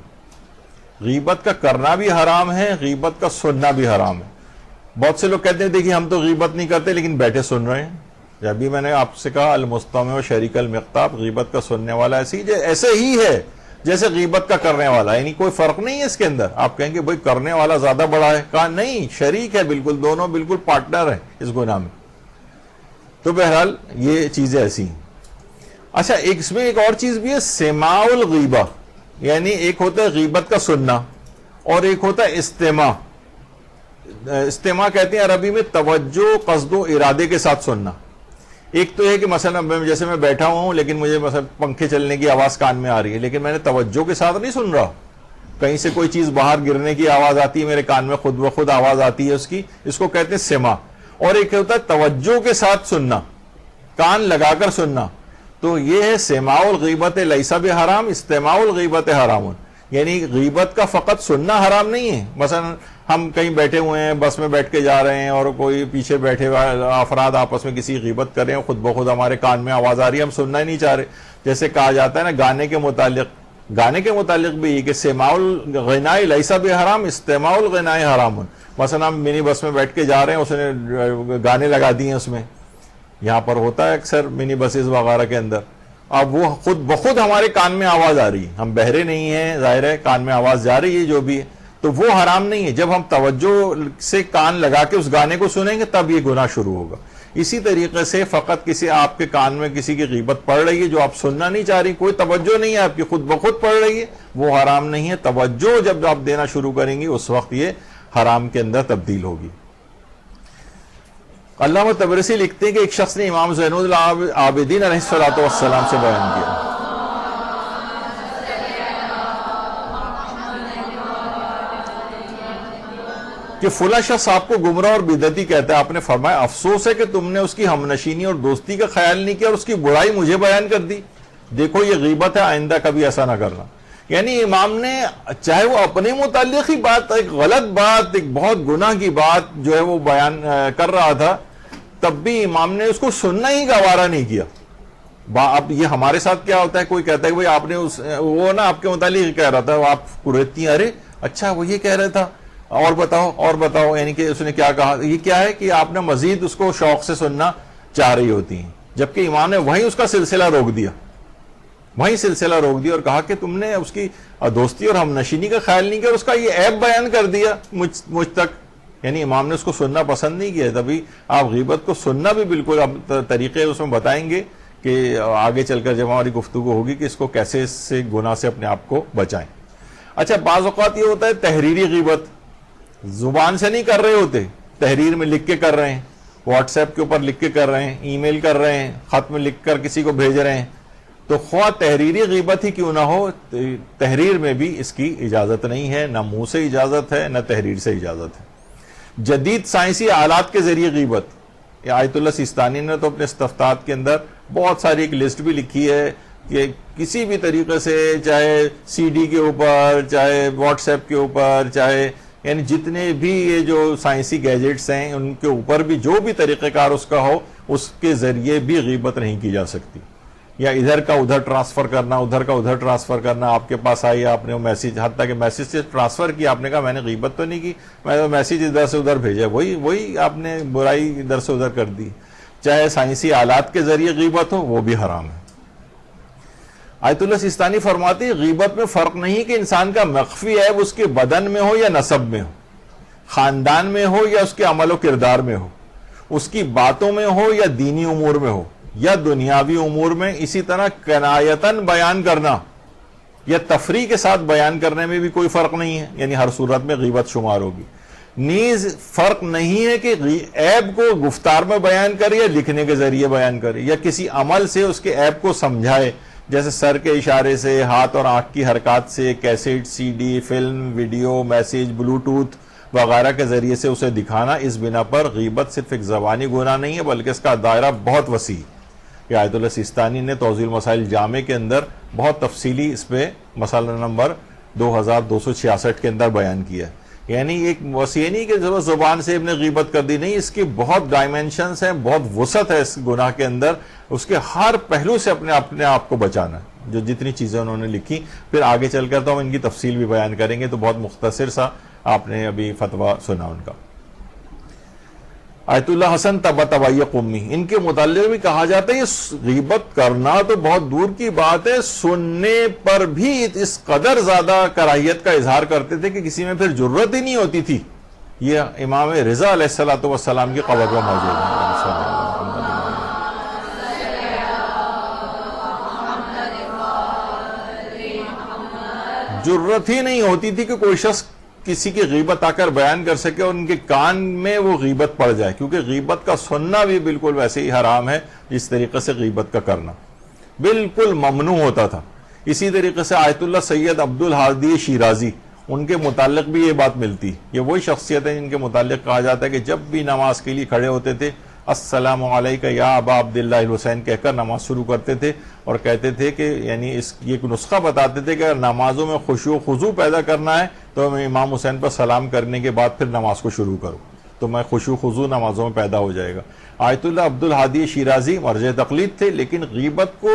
S1: غیبت کا کرنا بھی حرام ہے, غیبت کا سننا بھی حرام ہے. بہت سے لوگ کہتے ہیں دیکھیے ہم تو غیبت نہیں کرتے لیکن بیٹھے سن رہے ہیں. جب بھی میں نے آپ سے کہا المستمع شریک المقتاب, غیبت کا سننے والا ایسے ہی ہے جیسے غیبت کا کرنے والا, یعنی کوئی فرق نہیں ہے اس کے اندر. آپ کہیں گے بھائی کرنے والا زیادہ بڑا ہے, کہا نہیں, شریک ہے بالکل, دونوں بالکل پارٹنر ہیں اس گناہ میں. تو بہرحال یہ چیزیں ایسی ہیں. اچھا اس میں ایک اور چیز بھی ہے، سماع الغیبہ، یعنی ایک ہوتا ہے غیبت کا سننا اور ایک ہوتا ہے استماع. استماع کہتے ہیں عربی میں توجہ، قصد و ارادے کے ساتھ سننا. ایک تو ہے کہ مثلا جیسے میں بیٹھا ہوا ہوں لیکن مجھے مثلا پنکھے چلنے کی آواز کان میں آ رہی ہے، لیکن میں نے توجہ کے ساتھ نہیں سن رہا. کہیں سے کوئی چیز باہر گرنے کی آواز آتی ہے، میرے کان میں خود بخود آواز آتی ہے اس کی، اس کو کہتے ہیں سماع. اور ایک ہوتا ہے توجہ کے ساتھ سننا، کان لگا کر سننا. تو یہ ہے سماع الغیبت لیس بحرام، استماع الغیبت حرام. یعنی غیبت کا فقط سننا حرام نہیں ہے. مثلا ہم کہیں بیٹھے ہوئے ہیں، بس میں بیٹھ کے جا رہے ہیں اور کوئی پیچھے بیٹھے افراد آپس میں کسی غیبت کر رہے ہیں، خود بخود ہمارے کان میں آواز آ رہی ہے، ہم سننا ہی نہیں چاہ رہے. جیسے کہا جاتا ہے نا گانے کے متعلق بھی یہ کہ سماع الغناء لیس بحرام استماع الغناء حرام. مثلا ہم منی بس میں بیٹھ کے جا رہے ہیں، اس نے گانے لگا دیے ہیں، اس میں یہاں پر ہوتا ہے اکثر منی بسز وغیرہ کے اندر، اب وہ خود بخود ہمارے کان میں آواز آ رہی ہے، ہم بہرے نہیں ہیں، ظاہر ہے کان میں آواز جا رہی ہے جو بھی ہے، تو وہ حرام نہیں ہے. جب ہم توجہ سے کان لگا کے اس گانے کو سنیں گے تب یہ گناہ شروع ہوگا. اسی طریقے سے فقط کسی آپ کے کان میں کسی کی غیبت پڑ رہی ہے جو آپ سننا نہیں چاہ رہی، کوئی توجہ نہیں ہے آپ کی، خود بخود پڑ رہی ہے، وہ حرام نہیں ہے. توجہ جب آپ دینا شروع کریں گی اس وقت یہ حرام کے اندر تبدیل ہوگی. علامہ طبرسی لکھتے ہیں کہ ایک شخص نے امام زین العابدین علیہ الصلوۃ والسلام سے بیان کیا کہ فلاں شخص آپ کو گمراہ اور بدعتی کہتا ہے. آپ نے فرمایا افسوس ہے کہ تم نے اس کی ہمنشینی اور دوستی کا خیال نہیں کیا اور اس کی برائی مجھے بیان کر دی. دیکھو یہ غیبت ہے، آئندہ کبھی ایسا نہ کرنا. یعنی امام نے چاہے وہ اپنے متعلق ہی بات، ایک غلط بات، ایک بہت گناہ کی بات جو ہے وہ بیان کر رہا تھا، تب بھی امام نے اس کو سننا ہی گوارا نہیں کیا. اب یہ ہمارے ساتھ کیا ہوتا ہے، کوئی کہتا ہے کہ بھئی آپ نے وہ نا آپ کے متعلق کہہ رہا تھا، وہ آپ قریتی ہیں، ارے اچھا وہ یہ کہہ رہا تھا، اور بتاؤ، یعنی کہ اس نے کیا کہا. یہ کیا ہے کہ آپ نے مزید اس کو شوق سے سننا چاہ رہی ہوتی ہیں، جبکہ امام نے وہیں اس کا سلسلہ روک دیا، اور کہا کہ تم نے اس کی دوستی اور ہم نشینی کا خیال نہیں کیا اور اس کا یہ عیب بیان کر دیا مجھ تک. یعنی امام نے اس کو سننا پسند نہیں کیا. تبھی آپ غیبت کو سننا بھی بالکل طریقے اس میں بتائیں گے کہ آگے چل کر جب ہماری گفتگو ہوگی کہ اس کو کیسے سے گناہ سے اپنے آپ کو بچائیں. اچھا بعض اوقات یہ ہوتا ہے تحریری غیبت، زبان سے نہیں کر رہے ہوتے، تحریر میں لکھ کے کر رہے ہیں، واٹس ایپ کے اوپر لکھ کے کر رہے ہیں، ای میل کر رہے ہیں، خط میں لکھ کر کسی کو بھیج رہے ہیں. تو خواہ تحریری غیبت ہی کیوں نہ ہو، تحریر میں بھی اس کی اجازت نہیں ہے، نہ منہ سے اجازت ہے نہ تحریر سے اجازت ہے. جدید سائنسی آلات کے ذریعے غیبت، یہ آیت اللہ سیستانی نے تو اپنے استفتاءات کے اندر بہت ساری ایک لسٹ بھی لکھی ہے کہ کسی بھی طریقے سے، چاہے سی ڈی کے اوپر، چاہے واٹس ایپ کے اوپر، چاہے یعنی جتنے بھی یہ جو سائنسی گیجٹس ہیں ان کے اوپر بھی جو بھی طریقہ کار اس کا ہو، اس کے ذریعے بھی غیبت نہیں کی جا سکتی. یا ادھر کا ادھر ٹرانسفر کرنا، ادھر کا ادھر ٹرانسفر کرنا، آپ کے پاس آئی آپ نے وہ میسج، حتیٰ کہ میسج سے ٹرانسفر کیا، آپ نے کہا میں نے غیبت تو نہیں کی، میں نے میسج ادھر سے ادھر بھیجا، وہی آپ نے برائی ادھر سے ادھر کر دی. چاہے سائنسی آلات کے ذریعے غیبت ہو وہ بھی حرام ہے. آیت اللہ سیستانی فرماتے ہیں غیبت میں فرق نہیں کہ انسان کا مخفی عیب اس کے بدن میں ہو یا نسب میں ہو، خاندان میں ہو یا اس کے عمل و کردار میں ہو، اس کی باتوں میں ہو یا دینی امور میں ہو یا دنیاوی امور میں. اسی طرح کنایتاً بیان کرنا یا تفریح کے ساتھ بیان کرنے میں بھی کوئی فرق نہیں ہے، یعنی ہر صورت میں غیبت شمار ہوگی. نیز فرق نہیں ہے کہ عیب کو گفتار میں بیان کرے یا لکھنے کے ذریعے بیان کرے یا کسی عمل سے اس کے عیب کو سمجھائے، جیسے سر کے اشارے سے، ہاتھ اور آنکھ کی حرکات سے، cassette, C D, film, video, message, bluetooth وغیرہ کے ذریعے سے اسے دکھانا. اس بنا پر غیبت صرف ایک زبانی گناہ نہیں ہے بلکہ اس کا دائرہ بہت وسیع. یہ آیت اللہ سیستانی نے توضیح المسائل جامع کے اندر بہت تفصیلی اس پہ مسئلہ نمبر 2266 کے اندر بیان کیا. یعنی ایک وسیع نہیں کہ زبان سے ابن غیبت کر دی، نہیں، اس کی بہت ڈائمینشنز ہیں، بہت وسعت ہے اس گناہ کے اندر. اس کے ہر پہلو سے اپنے آپ کو بچانا ہے. جو جتنی چیزیں انہوں نے لکھی، پھر آگے چل کر تو ہم ان کی تفصیل بھی بیان کریں گے، تو بہت مختصر سا آپ نے ابھی فتویٰ سنا ان کا. آیت اللہ حسن طباطبائی قومی، ان کے متعلق بھی کہا جاتا ہے یہ غیبت کرنا تو بہت دور کی بات ہے، سننے پر بھی اس قدر زیادہ کراہیت کا اظہار کرتے تھے کہ کسی میں پھر جرت ہی نہیں ہوتی تھی. یہ امام رضا علیہ الصلوۃ والسلام کی قبر پر موجود ہے. جرت ہی نہیں ہوتی تھی کہ کوئی شخص کسی کی غیبت آ کر بیان کر سکے اور ان کے کان میں وہ غیبت پڑ جائے، کیونکہ غیبت کا سننا بھی بالکل ویسے ہی حرام ہے جس طریقے سے غیبت کا کرنا بالکل ممنوع ہوتا تھا۔ اسی طریقے سے آیت اللہ سید عبد الہادی شیرازی، ان کے متعلق بھی یہ بات ملتی، یہ وہی شخصیت ہیں جن کے متعلق کہا جاتا ہے کہ جب بھی نماز کے لیے کھڑے ہوتے تھے السلام علیکہ یا ابا عبداللہ الحسین کہہ کر نماز شروع کرتے تھے، اور کہتے تھے کہ یعنی یہ ایک نسخہ بتاتے تھے کہ اگر نمازوں میں خشوع و خضوع پیدا کرنا ہے تو میں امام حسین پر سلام کرنے کے بعد پھر نماز کو شروع کروں تو میں خشوع و خضوع نمازوں میں پیدا ہو جائے گا۔ آیت اللہ عبد الہادی شیرازی مرجع تقلید تھے، لیکن غیبت کو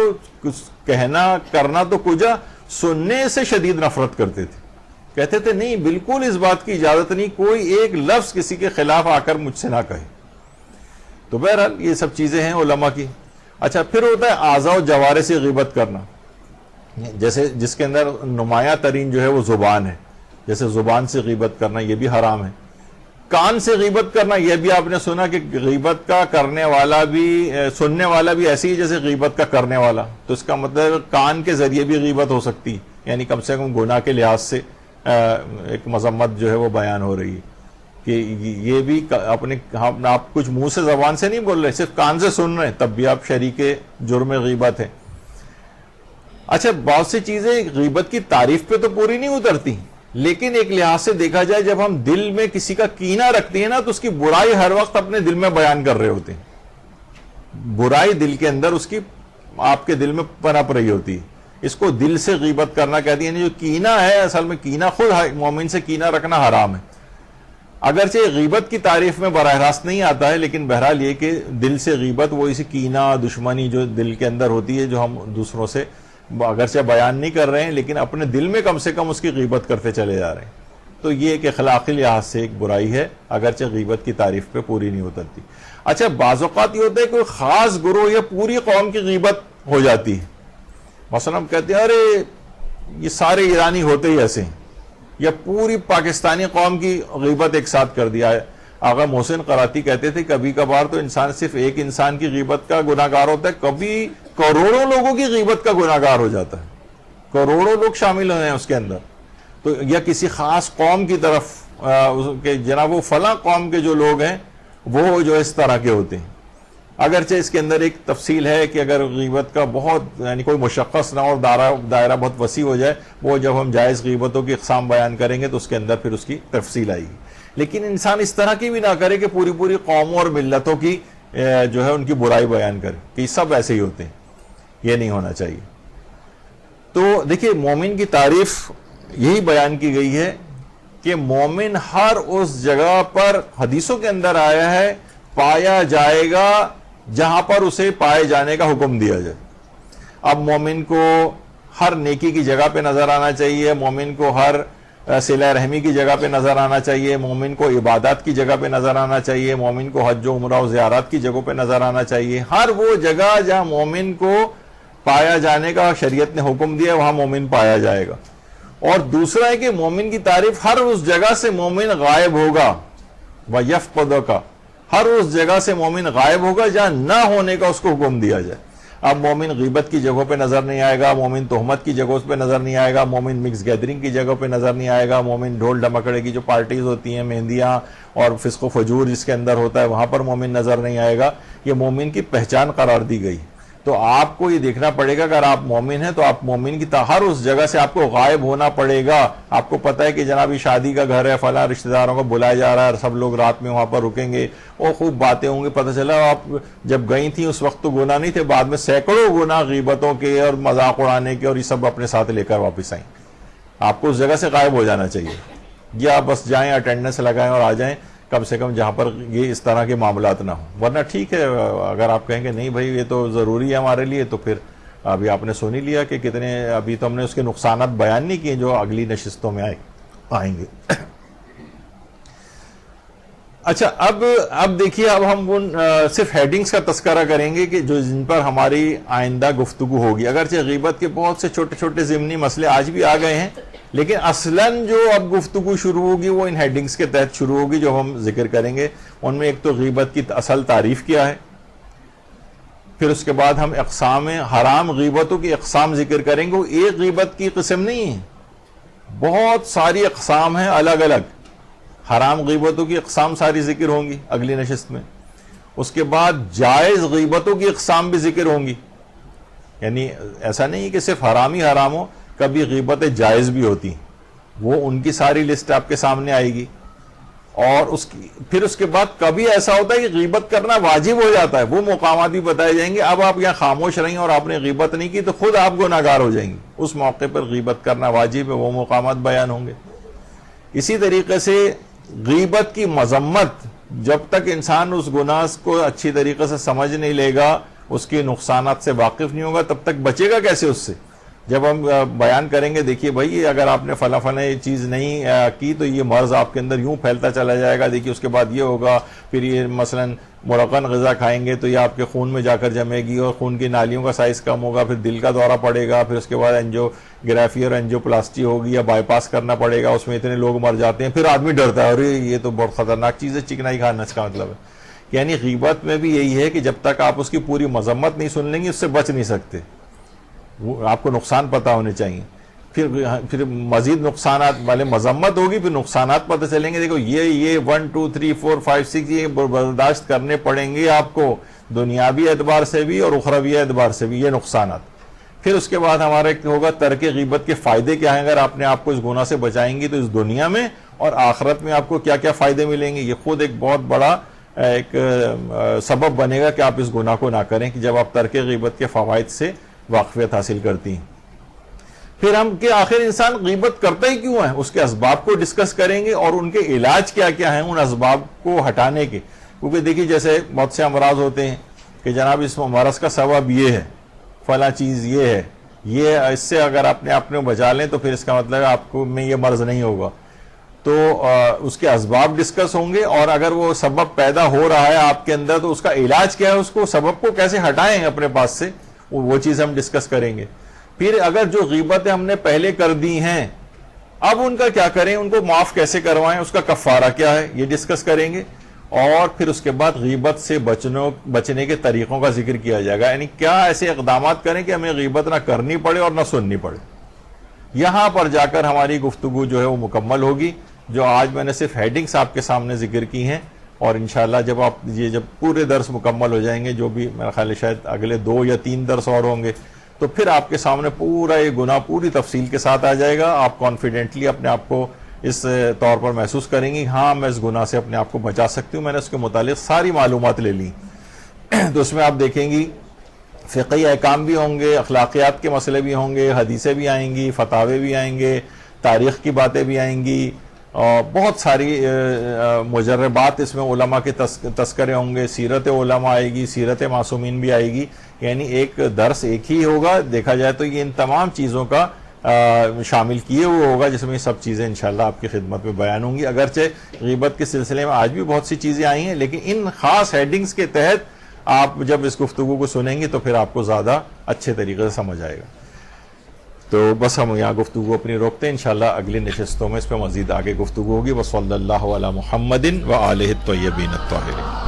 S1: کہنا کرنا تو کجا، سننے سے شدید نفرت کرتے تھے، کہتے تھے نہیں بالکل اس بات کی اجازت نہیں، کوئی ایک لفظ کسی کے خلاف آ کر مجھ سے نہ کہے۔ تو بہرحال یہ سب چیزیں ہیں علماء کی۔ اچھا، پھر ہوتا ہے اعضاء و جوارح سے غیبت کرنا، جیسے جس کے اندر نمایاں ترین جو ہے وہ زبان ہے، جیسے زبان سے غیبت کرنا یہ بھی حرام ہے۔ کان سے غیبت کرنا، یہ بھی آپ نے سنا کہ غیبت کا کرنے والا بھی سننے والا بھی ایسی ہی جیسے غیبت کا کرنے والا، تو اس کا مطلب کان کے ذریعے بھی غیبت ہو سکتی ہے، یعنی کم سے کم گناہ کے لحاظ سے ایک مذمت جو ہے وہ بیان ہو رہی ہے کہ یہ بھی اپنے آپ کچھ منہ سے زبان سے نہیں بول رہے، صرف کان سے سن رہے ہیں، تب بھی آپ شریک جرم غیبت ہیں۔ اچھا، بہت سی چیزیں غیبت کی تعریف پہ تو پوری نہیں اترتی، لیکن ایک لحاظ سے دیکھا جائے جب ہم دل میں کسی کا کینہ رکھتے ہیں نا تو اس کی برائی ہر وقت اپنے دل میں بیان کر رہے ہوتے ہیں، برائی دل کے اندر اس کی آپ کے دل میں پنپ رہی ہوتی ہے، اس کو دل سے غیبت کرنا کہتے ہیں۔ یعنی جو کینہ ہے، اصل میں کینہ خود مومن سے کینہ رکھنا حرام ہے، اگرچہ غیبت کی تعریف میں براہ راست نہیں آتا ہے، لیکن بہرحال یہ کہ دل سے غیبت وہ اسی کینہ دشمنی جو دل کے اندر ہوتی ہے، جو ہم دوسروں سے اگرچہ بیان نہیں کر رہے ہیں لیکن اپنے دل میں کم سے کم اس کی غیبت کرتے چلے جا رہے ہیں، تو یہ ایک اخلاقی لحاظ سے ایک برائی ہے، اگرچہ غیبت کی تعریف پہ پوری نہیں اترتی۔ اچھا، بعض اوقات یہ ہوتا ہے کوئی خاص گروہ یا پوری قوم کی غیبت ہو جاتی ہے، مثلا ہم کہتے ہیں ارے یہ سارے ایرانی ہوتے ہی ایسے ہیں، یا پوری پاکستانی قوم کی غیبت ایک ساتھ کر دیا ہے۔ آغا محسن قراتی کہتے تھے کبھی کبھار تو انسان صرف ایک انسان کی غیبت کا گناہ گار ہوتا ہے، کبھی کروڑوں لوگوں کی غیبت کا گناہ گار ہو جاتا ہے، کروڑوں لوگ شامل ہوئے ہیں اس کے اندر، تو یا کسی خاص قوم کی طرف کہ جناب وہ فلاں قوم کے جو لوگ ہیں وہ جو اس طرح کے ہوتے ہیں۔ اگرچہ اس کے اندر ایک تفصیل ہے کہ اگر غیبت کا بہت یعنی کوئی مشخص نہ اور دائرہ بہت وسیع ہو جائے، وہ جب ہم جائز غیبتوں کی اقسام بیان کریں گے تو اس کے اندر پھر اس کی تفصیل آئے گی، لیکن انسان اس طرح کی بھی نہ کرے کہ پوری پوری قوموں اور ملتوں کی جو ہے ان کی برائی بیان کرے کہ سب ایسے ہی ہوتے ہیں، یہ نہیں ہونا چاہیے۔ تو دیکھیے، مومن کی تعریف یہی بیان کی گئی ہے کہ مومن ہر اس جگہ پر حدیثوں کے اندر آیا ہے پایا جائے گا جہاں پر اسے پائے جانے کا حکم دیا جائے۔ اب مومن کو ہر نیکی کی جگہ پہ نظر آنا چاہیے، مومن کو ہر صلہ رحمی کی جگہ پہ نظر آنا چاہیے، مومن کو عبادات کی جگہ پہ نظر آنا چاہیے، مومن کو حج و عمرہ و زیارات کی جگہوں پہ نظر آنا چاہیے۔ ہر وہ جگہ جہاں مومن کو پایا جانے کا شریعت نے حکم دیا وہاں مومن پایا جائے گا۔ اور دوسرا ہے کہ مومن کی تعریف ہر اس جگہ سے مومن غائب ہوگا، وَيَفْقُدُكَ، ہر اس جگہ سے مومن غائب ہوگا جہاں نہ ہونے کا اس کو حکم دیا جائے۔ اب مومن غیبت کی جگہوں پہ نظر نہیں آئے گا، مومن تہمت کی جگہوں پہ نظر نہیں آئے گا، مومن مکس گیدرنگ کی جگہوں پہ نظر نہیں آئے گا، مومن ڈھول ڈمکڑے کی جو پارٹیز ہوتی ہیں، مہندیاں اور فسق و فجور جس کے اندر ہوتا ہے وہاں پر مومن نظر نہیں آئے گا۔ یہ مومن کی پہچان قرار دی گئی۔ تو آپ کو یہ دیکھنا پڑے گا اگر آپ مومن ہیں تو آپ مومن کی ہر اس جگہ سے آپ کو غائب ہونا پڑے گا۔ آپ کو پتہ ہے کہ جناب یہ شادی کا گھر ہے، فلاں رشتہ داروں کو بلایا جا رہا ہے، سب لوگ رات میں وہاں پر رکیں گے اور خوب باتیں ہوں گی، پتہ چلا آپ جب گئی تھیں اس وقت تو گناہ نہیں تھے، بعد میں سینکڑوں گناہ غیبتوں کے اور مذاق اڑانے کے اور یہ سب اپنے ساتھ لے کر واپس آئیں۔ آپ کو اس جگہ سے غائب ہو جانا چاہیے، یا آپ بس جائیں اٹینڈنس لگائیں اور آ جائیں، کم سے کم جہاں پر یہ اس طرح کے معاملات نہ ہوں۔ ورنہ ٹھیک ہے اگر آپ کہیں کہ نہیں بھائی یہ تو ضروری ہے ہمارے لیے، تو پھر ابھی آپ نے سن ہی لیا کہ کتنے، ابھی تو ہم نے اس کے نقصانات بیان نہیں کیے جو اگلی نشستوں میں آئیں گے۔ اچھا، اب دیکھیے، اب ہم صرف ہیڈنگز کا تذکرہ کریں گے کہ جو جن پر ہماری آئندہ گفتگو ہوگی۔ اگرچہ غیبت کے بہت سے چھوٹے چھوٹے ضمنی مسئلے آج بھی آ گئے ہیں، لیکن اصلاً جو اب گفتگو شروع ہوگی وہ ان ہیڈنگز کے تحت شروع ہوگی جو ہم ذکر کریں گے۔ ان میں ایک تو غیبت کی اصل تعریف کیا ہے، پھر اس کے بعد ہم اقسام حرام غیبتوں کی اقسام ذکر کریں گے۔ وہ ایک غیبت کی قسم نہیں ہے، بہت ساری اقسام ہیں الگ الگ. حرام غیبتوں کی اقسام ساری ذکر ہوں گی اگلی نشست میں. اس کے بعد جائز غیبتوں کی اقسام بھی ذکر ہوں گی. یعنی ایسا نہیں کہ صرف حرام ہی حرام ہو, کبھی غیبتیں جائز بھی ہوتی ہیں, وہ ان کی ساری لسٹ آپ کے سامنے آئے گی. اور پھر اس کے بعد کبھی ایسا ہوتا ہے کہ غیبت کرنا واجب ہو جاتا ہے, وہ مقامات بھی بتائے جائیں گے. اب آپ یہاں خاموش رہیں اور آپ نے غیبت نہیں کی تو خود آپ گناہگار ہو جائیں گے, اس موقع پر غیبت کرنا واجب ہے, وہ مقامات بیان ہوں گے. اسی طریقے سے غیبت کی مذمت, جب تک انسان اس گناہ کو اچھی طریقے سے سمجھ نہیں لے گا, اس کے نقصانات سے واقف نہیں ہوگا, تب تک بچے گا کیسے اس سے. جب ہم بیان کریں گے دیکھیے بھائی اگر آپ نے فلاں چیز نہیں کی تو یہ مرض آپ کے اندر یوں پھیلتا چلا جائے گا, دیکھیے اس کے بعد یہ ہوگا, پھر یہ مثلا مرغن غذا کھائیں گے تو یہ آپ کے خون میں جا کر جمے گی اور خون کی نالیوں کا سائز کم ہوگا, پھر دل کا دورہ پڑے گا, پھر اس کے بعد اینجیوگرافی اور اینجیوپلاسٹی ہوگی یا بائی پاس کرنا پڑے گا, اس میں اتنے لوگ مر جاتے ہیں. پھر آدمی ڈرتا ہے, ارے یہ تو بہت خطرناک چیز ہے چکنائی کھانا, اس کا مطلب ہے. یعنی غیبت میں بھی یہی ہے کہ جب تک آپ اس کی پوری مذمت نہیں سن لیں گے اس سے بچ نہیں سکتے, آپ کو نقصان پتہ ہونے چاہیے. پھر مزید نقصانات والے مذمت ہوگی, پھر نقصانات پتہ چلیں گے. دیکھو یہ 1 2 3 4 5 6 یہ برداشت کرنے پڑیں گے آپ کو, دنیاوی اعتبار سے بھی اور اخروی اعتبار سے بھی, یہ نقصانات. پھر اس کے بعد ہمارا ایک ہوگا ترک غیبت کے فائدے کیا ہیں. اگر آپ نے آپ کو اس گناہ سے بچائیں گی تو اس دنیا میں اور آخرت میں آپ کو کیا کیا فائدے ملیں گے. یہ خود ایک بہت بڑا ایک سبب بنے گا کہ آپ اس گناہ کو نہ کریں, کہ جب آپ ترک غیبت کے فوائد سے واقفیت حاصل کرتی ہیں. پھر ہم کہ آخر انسان غیبت کرتا ہی کیوں ہے, اس کے اسباب کو ڈسکس کریں گے اور ان کے علاج کیا کیا ہیں ان اسباب کو ہٹانے کے. کیونکہ دیکھیے جیسے بہت سے امراض ہوتے ہیں کہ جناب اس مرض کا سبب یہ ہے, فلاں چیز یہ ہے, یہ اس سے اگر آپ نے بچا لیں تو پھر اس کا مطلب آپ کو میں یہ مرض نہیں ہوگا. تو اس کے اسباب ڈسکس ہوں گے, اور اگر وہ سبب پیدا ہو رہا ہے آپ کے اندر تو اس کا علاج کیا ہے, اس کو سبب کو کیسے ہٹائیں اپنے پاس سے, وہ چیز ہم ڈسکس کریں گے. پھر اگر جو غیبتیں ہم نے پہلے کر دی ہیں اب ان کا کیا کریں, ان کو معاف کیسے کروائیں, اس کا کفارہ کیا ہے, یہ ڈسکس کریں گے. اور پھر اس کے بعد غیبت سے بچنے کے طریقوں کا ذکر کیا جائے گا. یعنی کیا ایسے اقدامات کریں کہ ہمیں غیبت نہ کرنی پڑے اور نہ سننی پڑے. یہاں پر جا کر ہماری گفتگو جو ہے وہ مکمل ہوگی. جو آج میں نے صرف ہیڈنگز آپ کے سامنے ذکر کی ہیں, اور انشاءاللہ جب پورے درس مکمل ہو جائیں گے, جو بھی میرا خیال ہے شاید اگلے 2 یا 3 درس اور ہوں گے, تو پھر آپ کے سامنے پورا یہ گناہ پوری تفصیل کے ساتھ آ جائے گا. آپ کانفیڈنٹلی اپنے آپ کو اس طور پر محسوس کریں گی, ہاں میں اس گناہ سے اپنے آپ کو بچا سکتی ہوں, میں نے اس کے متعلق ساری معلومات لے لی. تو اس میں آپ دیکھیں گی فقہی احکام بھی ہوں گے, اخلاقیات کے مسئلے بھی ہوں گے, حدیثیں بھی آئیں گی, فتاوے بھی آئیں گے, تاریخ کی باتیں بھی آئیں گی, اور بہت ساری مجربات اس میں علماء کے تذکرے ہوں گے, سیرت علماء آئے گی, سیرت معصومین بھی آئے گی. یعنی ایک درس ایک ہی ہوگا, دیکھا جائے تو یہ ان تمام چیزوں کا شامل کیے ہوئے ہوگا, جس میں یہ سب چیزیں انشاءاللہ آپ کی خدمت میں بیان ہوں گی. اگرچہ غیبت کے سلسلے میں آج بھی بہت سی چیزیں آئی ہیں, لیکن ان خاص ہیڈنگز کے تحت آپ جب اس گفتگو کو سنیں گے تو پھر آپ کو زیادہ اچھے طریقے سے سمجھ آئے گا. تو بس ہم یہاں گفتگو اپنی روکتے ہیں, انشاءاللہ اگلی نشستوں میں اس پہ مزید آگے گفتگو ہوگی. وصلی اللہ علی محمد وآلہ الطیبین الطاہرین.